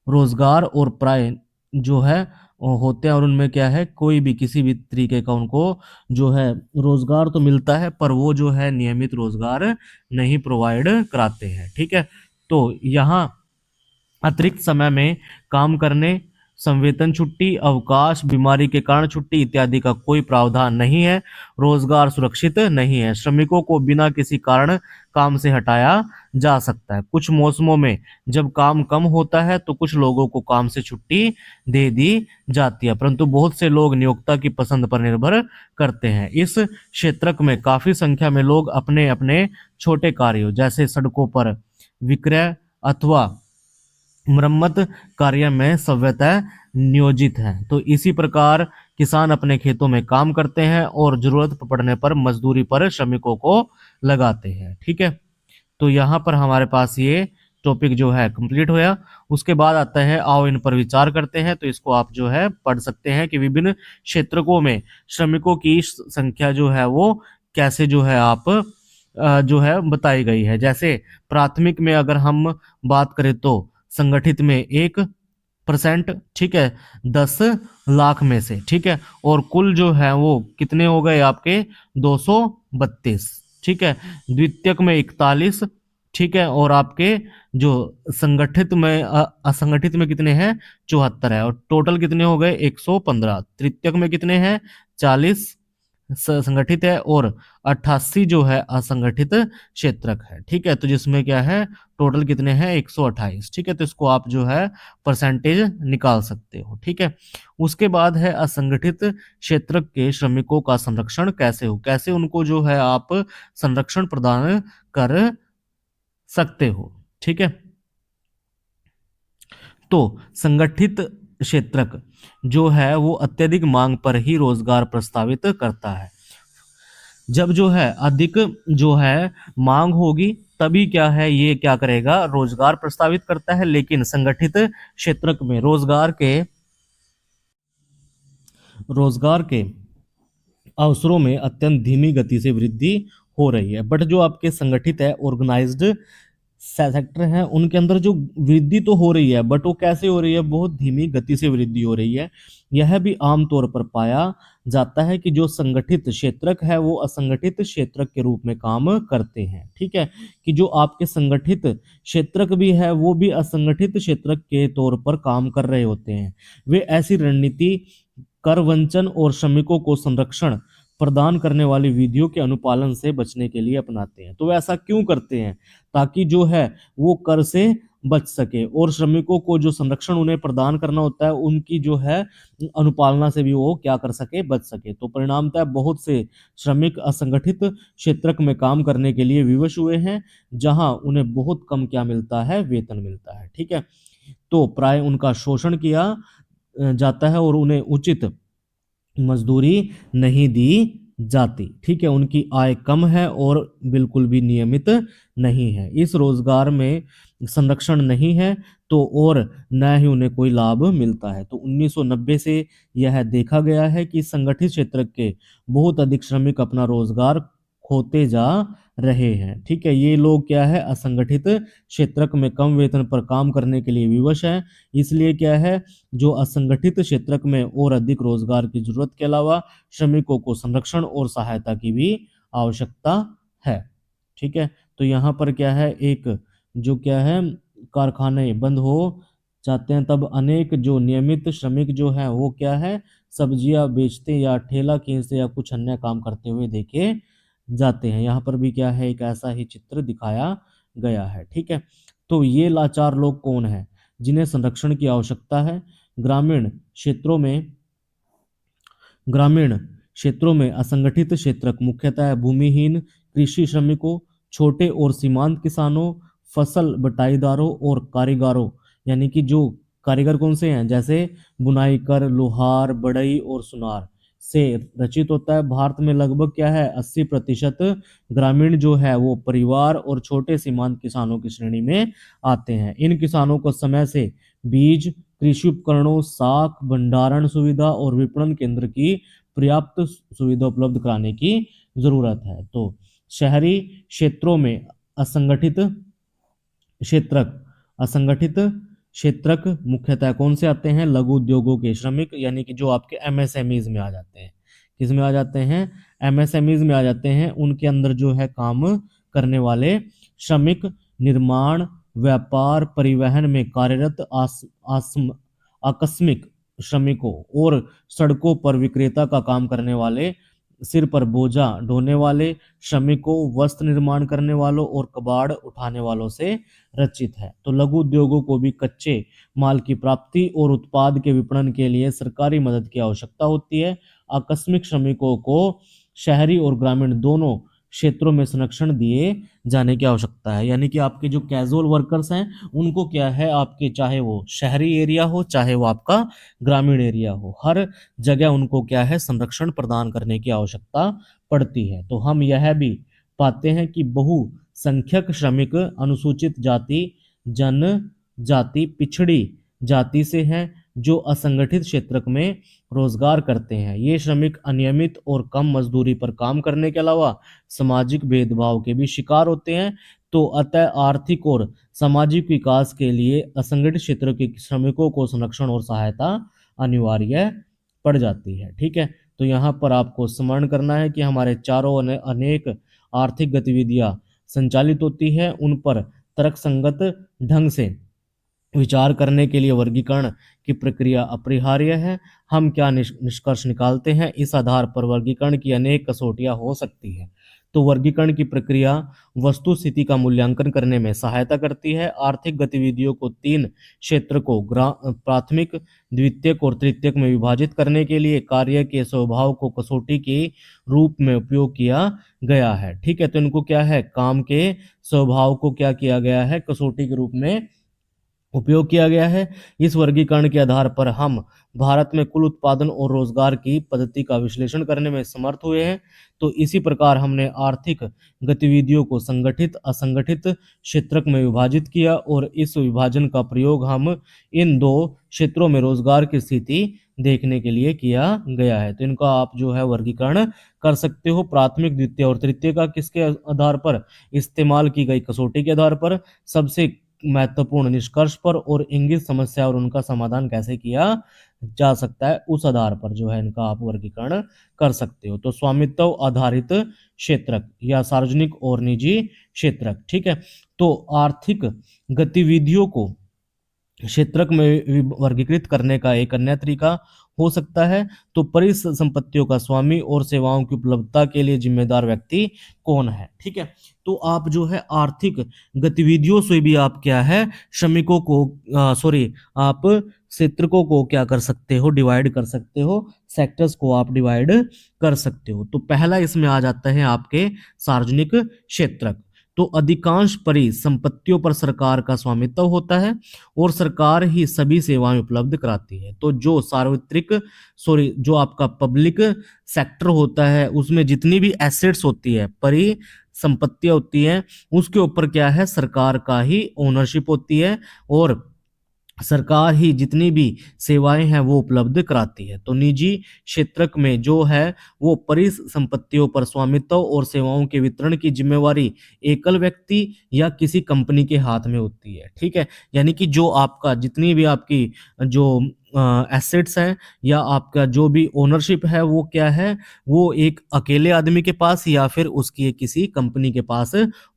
रोजगार और प्राय जो है होते हैं, और उनमें क्या है, कोई भी किसी भी तरीके का उनको जो है रोजगार तो मिलता है, पर वो जो है नियमित रोजगार नहीं प्रोवाइड कराते हैं। ठीक है, तो यहाँ अतिरिक्त समय में काम करने, संवेतन छुट्टी, अवकाश, बीमारी के कारण छुट्टी इत्यादि का कोई प्रावधान नहीं है। रोजगार सुरक्षित नहीं है। श्रमिकों को बिना किसी कारण काम से हटाया जा सकता है। कुछ मौसमों में जब काम कम होता है तो कुछ लोगों को काम से छुट्टी दे दी जाती है, परंतु बहुत से लोग नियोक्ता की पसंद पर निर्भर करते हैं। इस क्षेत्रक में काफी संख्या में लोग अपने अपने छोटे कार्यों जैसे सड़कों पर विक्रय अथवा मरम्मत कार्य में सव्यतः नियोजित हैं। तो इसी प्रकार किसान अपने खेतों में काम करते हैं और जरूरत पड़ने पर मजदूरी पर श्रमिकों को लगाते हैं। ठीक है, तो यहाँ पर हमारे पास ये टॉपिक जो है कंप्लीट होया। उसके बाद आता है, आओ इन पर विचार करते हैं। तो इसको आप जो है पढ़ सकते हैं कि विभिन्न क्षेत्रकों में श्रमिकों की संख्या जो है वो कैसे जो है आप जो है बताई गई है। जैसे प्राथमिक में अगर हम बात करें तो संगठित में 1%, ठीक है, 10 लाख में से, ठीक है, और कुल जो है वो कितने हो गए आपके 232, ठीक है, द्वितीयक में 41, ठीक है, और आपके जो संगठित में असंगठित में कितने हैं 74 है, और टोटल कितने हो गए 115। तृतीयक में कितने हैं 40 संगठित है और 88 जो है असंगठित क्षेत्रक है। ठीक है, तो जिसमें क्या है टोटल कितने हैं 128। ठीक है, तो इसको आप जो है परसेंटेज निकाल सकते हो। ठीक है, उसके बाद है असंगठित क्षेत्र के श्रमिकों का संरक्षण कैसे हो, कैसे उनको जो है आप संरक्षण प्रदान कर सकते हो। ठीक है, तो संगठित क्षेत्रक जो है वो अत्यधिक मांग पर ही रोजगार प्रस्तावित करता है। जब जो है अधिक जो है मांग होगी तभी क्या है ये क्या करेगा, रोजगार प्रस्तावित करता है। लेकिन संगठित क्षेत्रक में रोजगार के अवसरों में अत्यंत धीमी गति से वृद्धि हो रही है। बट जो आपके संगठित है, ऑर्गेनाइज्ड सेक्टर है, उनके अंदर जो वृद्धि तो हो रही है, बट वो कैसे हो रही है, बहुत धीमी गति से वृद्धि हो रही है। यह भी आमतौर पर पाया जाता है कि जो संगठित क्षेत्रक है वो असंगठित क्षेत्रक के रूप में काम करते हैं। ठीक है, कि जो आपके संगठित क्षेत्रक भी है वो भी असंगठित क्षेत्रक के तौर पर काम कर रहे होते हैं। वे ऐसी रणनीति कर वंचन और श्रमिकों को संरक्षण प्रदान करने वाली विधियों के अनुपालन से बचने के लिए अपनाते हैं। तो वे ऐसा क्यों करते हैं, ताकि जो है वो कर से बच सके और श्रमिकों को जो संरक्षण उन्हें प्रदान करना होता है उनकी जो है अनुपालना से भी वो क्या कर सके, बच सके। तो परिणामतः बहुत से श्रमिक असंगठित क्षेत्रक में काम करने के लिए विवश हुए हैं, जहां उन्हें बहुत कम क्या मिलता है, वेतन मिलता है। ठीक है, तो प्राय उनका शोषण किया जाता है और उन्हें उचित मजदूरी नहीं दी जाती। ठीक है, उनकी आय कम है और बिल्कुल भी नियमित नहीं है। इस रोजगार में संरक्षण नहीं है तो और न ही उन्हें कोई लाभ मिलता है। तो 1990 से यह देखा गया है कि संगठित क्षेत्र के बहुत अधिक श्रमिक अपना रोजगार खोते जा रहे हैं। ठीक है, ये लोग क्या है, असंगठित क्षेत्र में कम वेतन पर काम करने के लिए विवश है। इसलिए क्या है, जो असंगठित क्षेत्र में और अधिक रोजगार की जरूरत के अलावा श्रमिकों को संरक्षण और सहायता की भी आवश्यकता है। ठीक है, तो यहाँ पर क्या है, एक जो क्या है, कारखाने बंद हो जाते हैं तब अनेक जो नियमित श्रमिक जो है वो क्या है, सब्जियां बेचते या ठेला खींचते या कुछ अन्य काम करते हुए देखे जाते हैं। यहाँ पर भी क्या है, एक ऐसा ही चित्र दिखाया गया है। ठीक है, तो ये लाचार लोग कौन है जिन्हें संरक्षण की आवश्यकता है? ग्रामीण क्षेत्रों में असंगठित क्षेत्र मुख्यतः भूमिहीन कृषि श्रमिकों, छोटे और सीमांत किसानों, फसल बटाईदारों और कारीगरों, यानी कि जो कारीगर कौन से हैं, जैसे बुनाईकर, लोहार, बढ़ई और सुनार से रचित होता है। भारत में लगभग क्या है, 80% ग्रामीण जो है वो परिवार और छोटे सीमांत किसानों की श्रेणी में आते हैं। इन किसानों को समय से बीज, कृषि उपकरणों, साख भंडारण सुविधा और विपणन केंद्र की पर्याप्त सुविधा उपलब्ध कराने की जरूरत है। तो शहरी क्षेत्रों में असंगठित क्षेत्र असंगठित क्षेत्रक मुख्यतः कौन से आते हैं, लघु उद्योगों के श्रमिक, यानी कि जो आपके एमएसएमईज में आ जाते हैं। किस में आ जाते हैं, एमएसएमईज में आ जाते हैं। उनके अंदर जो है काम करने वाले श्रमिक निर्माण, व्यापार, परिवहन में कार्यरत आकस्मिक श्रमिकों और सड़कों पर विक्रेता का काम करने वाले, सिर पर बोझा ढोने वाले श्रमिकों, वस्त्र निर्माण करने वालों और कबाड़ उठाने वालों से रचित है। तो लघु उद्योगों को भी कच्चे माल की प्राप्ति और उत्पाद के विपणन के लिए सरकारी मदद की आवश्यकता होती है। आकस्मिक श्रमिकों को शहरी और ग्रामीण दोनों क्षेत्रों में संरक्षण दिए जाने की आवश्यकता है। यानी कि आपके जो कैजुअल वर्कर्स हैं उनको क्या है, आपके चाहे वो शहरी एरिया हो चाहे वो आपका ग्रामीण एरिया हो, हर जगह उनको क्या है, संरक्षण प्रदान करने की आवश्यकता पड़ती है। तो हम यह भी पाते हैं कि बहुसंख्यक श्रमिक अनुसूचित जाति, जनजाति, पिछड़ी जाति से हैं जो असंगठित क्षेत्र में रोजगार करते हैं। ये श्रमिक अनियमित और कम मजदूरी पर काम करने के अलावा सामाजिक भेदभाव के भी शिकार होते हैं। तो अतः आर्थिक और सामाजिक विकास के लिए असंगठित क्षेत्र के श्रमिकों को संरक्षण और सहायता अनिवार्य पड़ जाती है। ठीक है, तो यहाँ पर आपको स्मरण करना है कि हमारे चारों अनेक आर्थिक गतिविधियां संचालित होती है, उन पर तर्कसंगत ढंग से विचार करने के लिए वर्गीकरण की प्रक्रिया अपरिहार्य है। हम क्या निष्कर्ष निकालते हैं, इस आधार पर वर्गीकरण की अनेक कसौटियां हो सकती है। तो वर्गीकरण की प्रक्रिया वस्तु स्थिति का मूल्यांकन करने में सहायता करती है। आर्थिक गतिविधियों को 3 क्षेत्र को प्राथमिक, द्वितीयक और तृतीयक में विभाजित करने के लिए कार्य के स्वभाव को कसौटी के रूप में उपयोग किया गया है। ठीक है, तो इनको क्या है, काम के स्वभाव को क्या किया गया है, कसौटी के रूप में उपयोग किया गया है। इस वर्गीकरण के आधार पर हम भारत में कुल उत्पादन और रोजगार की पद्धति का विश्लेषण करने में समर्थ हुए हैं। तो इसी प्रकार हमने आर्थिक गतिविधियों को संगठित, असंगठित क्षेत्र में विभाजित किया और इस विभाजन का प्रयोग हम इन 2 क्षेत्रों में रोजगार की स्थिति देखने के लिए किया गया है। तो इनका आप जो है वर्गीकरण कर सकते हो, प्राथमिक, द्वितीय और तृतीय का किसके आधार पर, इस्तेमाल की गई कसौटी के आधार पर, सबसे महत्वपूर्ण निष्कर्ष पर और इंगित समस्या और उनका समाधान कैसे किया जा सकता है उस आधार पर जो है इनका आप वर्गीकरण कर सकते हो। तो स्वामित्व आधारित क्षेत्रक या सार्वजनिक और निजी क्षेत्रक। ठीक है, तो आर्थिक गतिविधियों को क्षेत्रक में वर्गीकृत करने का एक अन्य तरीका हो सकता है। तो परिसंपत्तियों का स्वामी और सेवाओं की उपलब्धता के लिए जिम्मेदार व्यक्ति कौन है। ठीक है, तो आप जो है आर्थिक गतिविधियों से भी आप क्या है, श्रमिकों को आप क्षेत्रकों को क्या कर सकते हो, डिवाइड कर सकते हो, सेक्टर्स को आप डिवाइड कर सकते हो। तो पहला इसमें आ जाता है आपके सार्वजनिक क्षेत्रक। तो अधिकांश परिसंपत्तियों पर सरकार का स्वामित्व होता है और सरकार ही सभी सेवाएं उपलब्ध कराती है। तो जो सार्वत्रिक जो आपका पब्लिक सेक्टर होता है उसमें जितनी भी एसेट्स होती है, परिसंपत्तियां होती हैं, उसके ऊपर क्या है, सरकार का ही ओनरशिप होती है और सरकार ही जितनी भी सेवाएं हैं वो उपलब्ध कराती है। तो निजी क्षेत्रक में जो है वो परिसंपत्तियों पर स्वामित्व और सेवाओं के वितरण की जिम्मेवारी एकल व्यक्ति या किसी कंपनी के हाथ में होती है। ठीक है, यानी कि जो आपका जितनी भी आपकी जो एसेट्स हैं या आपका जो भी ओनरशिप है वो क्या है, वो एक अकेले आदमी के पास या फिर उसकी किसी कंपनी के पास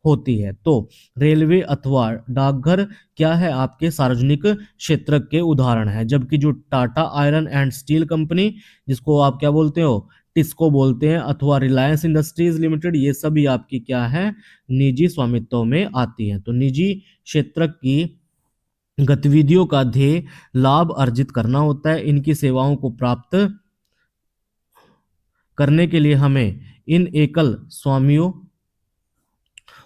होती है। तो रेलवे अथवा डाकघर क्या है, आपके सार्वजनिक क्षेत्र के उदाहरण है। जबकि जो Tata iron and steel company, जिसको आप क्या बोलते हो, टिस्को बोलते हैं, अथवा रिलायंस इंडस्ट्रीज लिमिटेड, ये सभी आपकी क्या है, निजी स्वामित्व में आती है। तो निजी क्षेत्र की गतिविधियों का ध्येय लाभ अर्जित करना होता है। इनकी सेवाओं को प्राप्त करने के लिए हमें इन एकल स्वामियों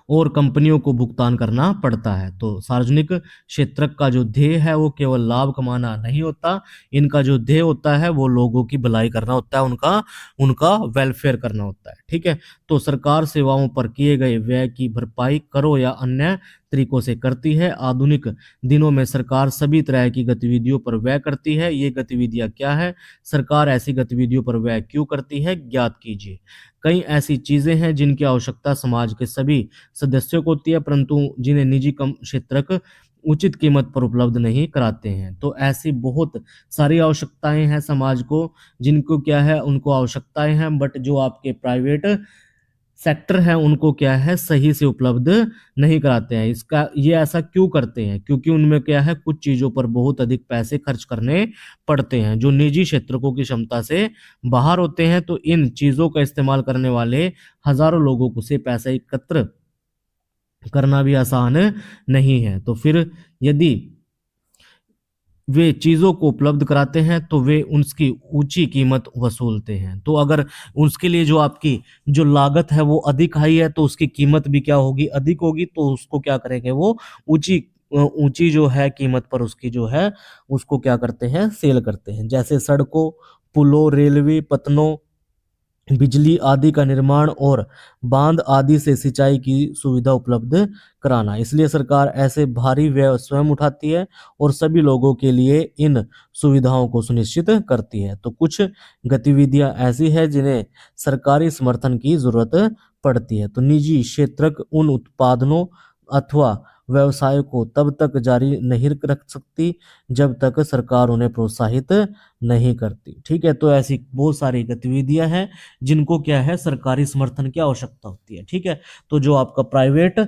और कंपनियों को भुगतान करना पड़ता है। तो सार्वजनिक क्षेत्र का जो ध्येय है वो केवल लाभ कमाना नहीं होता, इनका जो ध्येय होता है वो लोगों की भलाई करना होता है, उनका उनका वेलफेयर करना होता है। ठीक है, तो सरकार सेवाओं पर किए गए व्यय की भरपाई करो या अन्य तरीकों से करती है। आधुनिक दिनों में सरकार सभी तरह की गतिविधियों पर व्यय करती है। ये गतिविधियां क्या है, सरकार ऐसी गतिविधियों पर व्यय क्यों करती है, ज्ञात कीजिए। कई ऐसी चीजें हैं जिनकी आवश्यकता समाज के सभी सदस्यों को होती है, परंतु जिन्हें निजी क्षेत्रक उचित कीमत पर उपलब्ध नहीं कराते हैं। तो ऐसी बहुत सारी आवश्यकताएं हैं समाज को, जिनको क्या है, उनको आवश्यकताएं हैं, बट जो आपके प्राइवेट सेक्टर है उनको क्या है, सही से उपलब्ध नहीं कराते हैं। इसका ये ऐसा क्यों करते हैं, क्योंकि उनमें क्या है, कुछ चीजों पर बहुत अधिक पैसे खर्च करने पड़ते हैं जो निजी क्षेत्रकों की क्षमता से बाहर होते हैं। तो इन चीजों का इस्तेमाल करने वाले हजारों लोगों को से पैसा एकत्र करना भी आसान नहीं है। तो फिर यदि वे चीजों को उपलब्ध कराते हैं तो वे उसकी ऊंची कीमत वसूलते हैं। तो अगर उसके लिए जो आपकी जो लागत है वो अधिक हाई है तो उसकी कीमत भी क्या होगी, अधिक होगी। तो उसको क्या करेंगे, वो ऊंची ऊंची जो है कीमत पर उसकी जो है उसको क्या करते हैं, सेल करते हैं। जैसे सड़कों, पुलों, रेलवे पतनों, बिजली आदि का निर्माण और बांध आदि से सिंचाई की सुविधा उपलब्ध कराना। इसलिए सरकार ऐसे भारी व्यय स्वयं उठाती है और सभी लोगों के लिए इन सुविधाओं को सुनिश्चित करती है। तो कुछ गतिविधियां ऐसी हैं जिन्हें सरकारी समर्थन की जरूरत पड़ती है। तो निजी क्षेत्र उन उत्पादनों अथवा व्यवसाय को तब तक जारी नहीं रख सकती जब तक सरकार उन्हें प्रोत्साहित नहीं करती। ठीक है, तो ऐसी बहुत सारी गतिविधियां हैं जिनको क्या है, सरकारी समर्थन की आवश्यकता होती है। ठीक है, तो जो आपका प्राइवेट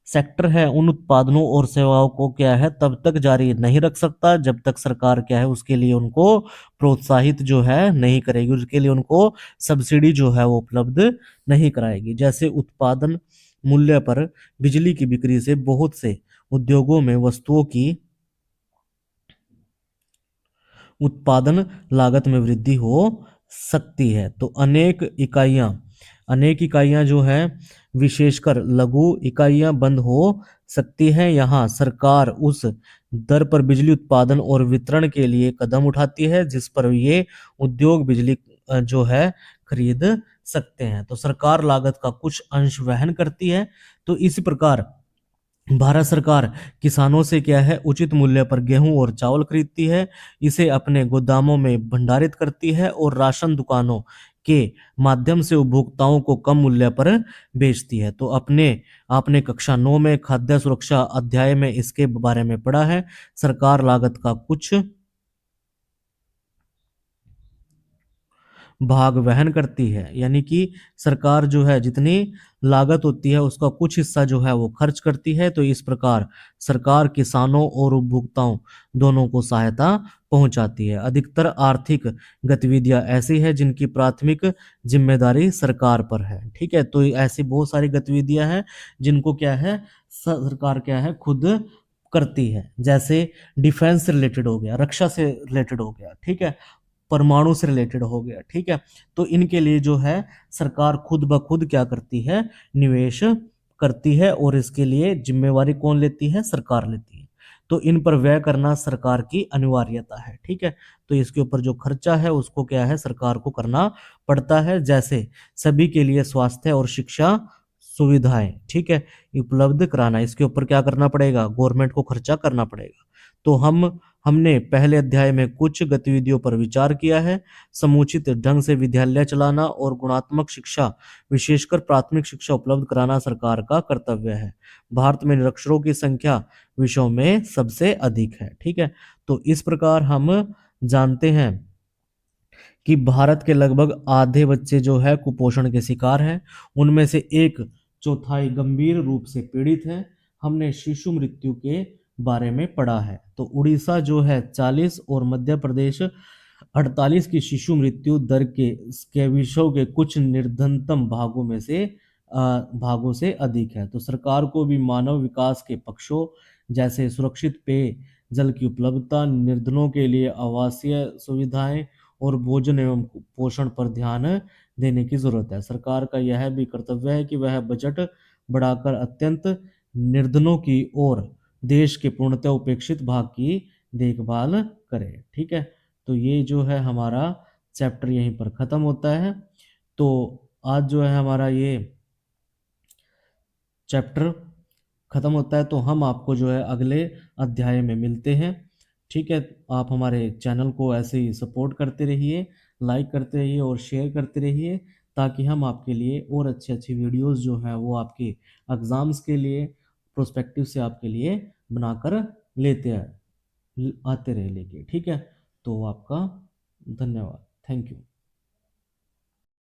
सेक्टर है उन उत्पादनों और सेवाओं को क्या है तब तक जारी नहीं रख सकता जब तक सरकार क्या है उसके लिए उनको प्रोत्साहित जो है नहीं करेगी, उसके लिए उनको सब्सिडी जो है वो उपलब्ध नहीं कराएगी। जैसे उत्पादन मूल्य पर बिजली की बिक्री से बहुत से उद्योगों में वस्तुओं की उत्पादन लागत में वृद्धि हो सकती है। तो अनेक इकाइयां जो है विशेषकर लघु इकाइयां बंद हो सकती हैं। यहाँ सरकार उस दर पर बिजली उत्पादन और वितरण के लिए कदम उठाती है जिस पर ये उद्योग बिजली जो है खरीद सकते हैं। तो सरकार लागत का कुछ अंश वहन करती है। तो इसी प्रकार भारत सरकार किसानों से क्या है, उचित मूल्य पर गेहूं और चावल खरीदती है, इसे अपने गोदामों में भंडारित करती है और राशन दुकानों के माध्यम से उपभोक्ताओं को कम मूल्य पर बेचती है। तो अपने आपने कक्षा 9 में खाद्य सुरक्षा अध्याय में इसके बारे में पढ़ा है। सरकार लागत का कुछ भाग वहन करती है, यानी कि सरकार जो है जितनी लागत होती है उसका कुछ हिस्सा जो है वो खर्च करती है। तो इस प्रकार सरकार किसानों और उपभोक्ताओं दोनों को सहायता पहुंचाती है। अधिकतर आर्थिक गतिविधियां ऐसी है जिनकी प्राथमिक जिम्मेदारी सरकार पर है। ठीक है, तो ऐसी बहुत सारी गतिविधियां हैं जिनको क्या है, सरकार क्या है खुद करती है। जैसे डिफेंस से रिलेटेड हो गया, रक्षा से रिलेटेड हो गया, ठीक है, परमाणु से रिलेटेड हो गया। ठीक है, तो इनके लिए जो है सरकार खुद ब खुद क्या करती है, निवेश करती है और इसके लिए जिम्मेवारी कौन लेती है? सरकार लेती है। तो इन पर व्यय करना सरकार की अनिवार्यता है। ठीक है, तो इसके ऊपर जो खर्चा है उसको क्या है? सरकार को करना पड़ता है। जैसे सभी के लिए स्वास्थ्य और शिक्षा सुविधाएं, ठीक है, उपलब्ध कराना, इसके ऊपर क्या करना पड़ेगा? गवर्नमेंट को खर्चा करना पड़ेगा। तो हमने पहले अध्याय में कुछ गतिविधियों पर विचार किया है। समुचित ढंग से विद्यालय चलाना और गुणात्मक शिक्षा, विशेषकर प्राथमिक शिक्षा उपलब्ध कराना सरकार का कर्तव्य है। भारत में निरक्षरों की संख्या विश्व में सबसे अधिक है। ठीक है, तो इस प्रकार हम जानते हैं कि भारत के लगभग आधे बच्चे जो है कुपोषण के शिकार हैं। उनमें से एक चौथाई गंभीर रूप से पीड़ित है। हमने शिशु मृत्यु के बारे में पढ़ा है। तो उड़ीसा जो है 40 और मध्य प्रदेश 48 की शिशु मृत्यु दर के विश्व के कुछ निर्धनतम भागों से अधिक है। तो सरकार को भी मानव विकास के पक्षों जैसे सुरक्षित पेय जल की उपलब्धता, निर्धनों के लिए आवासीय सुविधाएं और भोजन एवं पोषण पर ध्यान देने की जरूरत है। सरकार का यह भी कर्तव्य है कि वह बजट बढ़ाकर अत्यंत निर्धनों की और देश के पूर्णतः उपेक्षित भाग की देखभाल करे। ठीक है, तो ये जो है हमारा चैप्टर यहीं पर खत्म होता है। तो आज जो है हमारा ये चैप्टर खत्म होता है, तो हम आपको जो है अगले अध्याय में मिलते हैं। ठीक है, आप हमारे चैनल को ऐसे ही सपोर्ट करते रहिए, लाइक करते रहिए और शेयर करते रहिए, ताकि हम आपके लिए और अच्छी अच्छी वीडियोस जो है वो आपके एग्ज़ाम्स के लिए, प्रोस्पेक्टिव से आपके लिए बनाकर आते रहे लेके। ठीक है, तो आपका धन्यवाद, थैंक यू।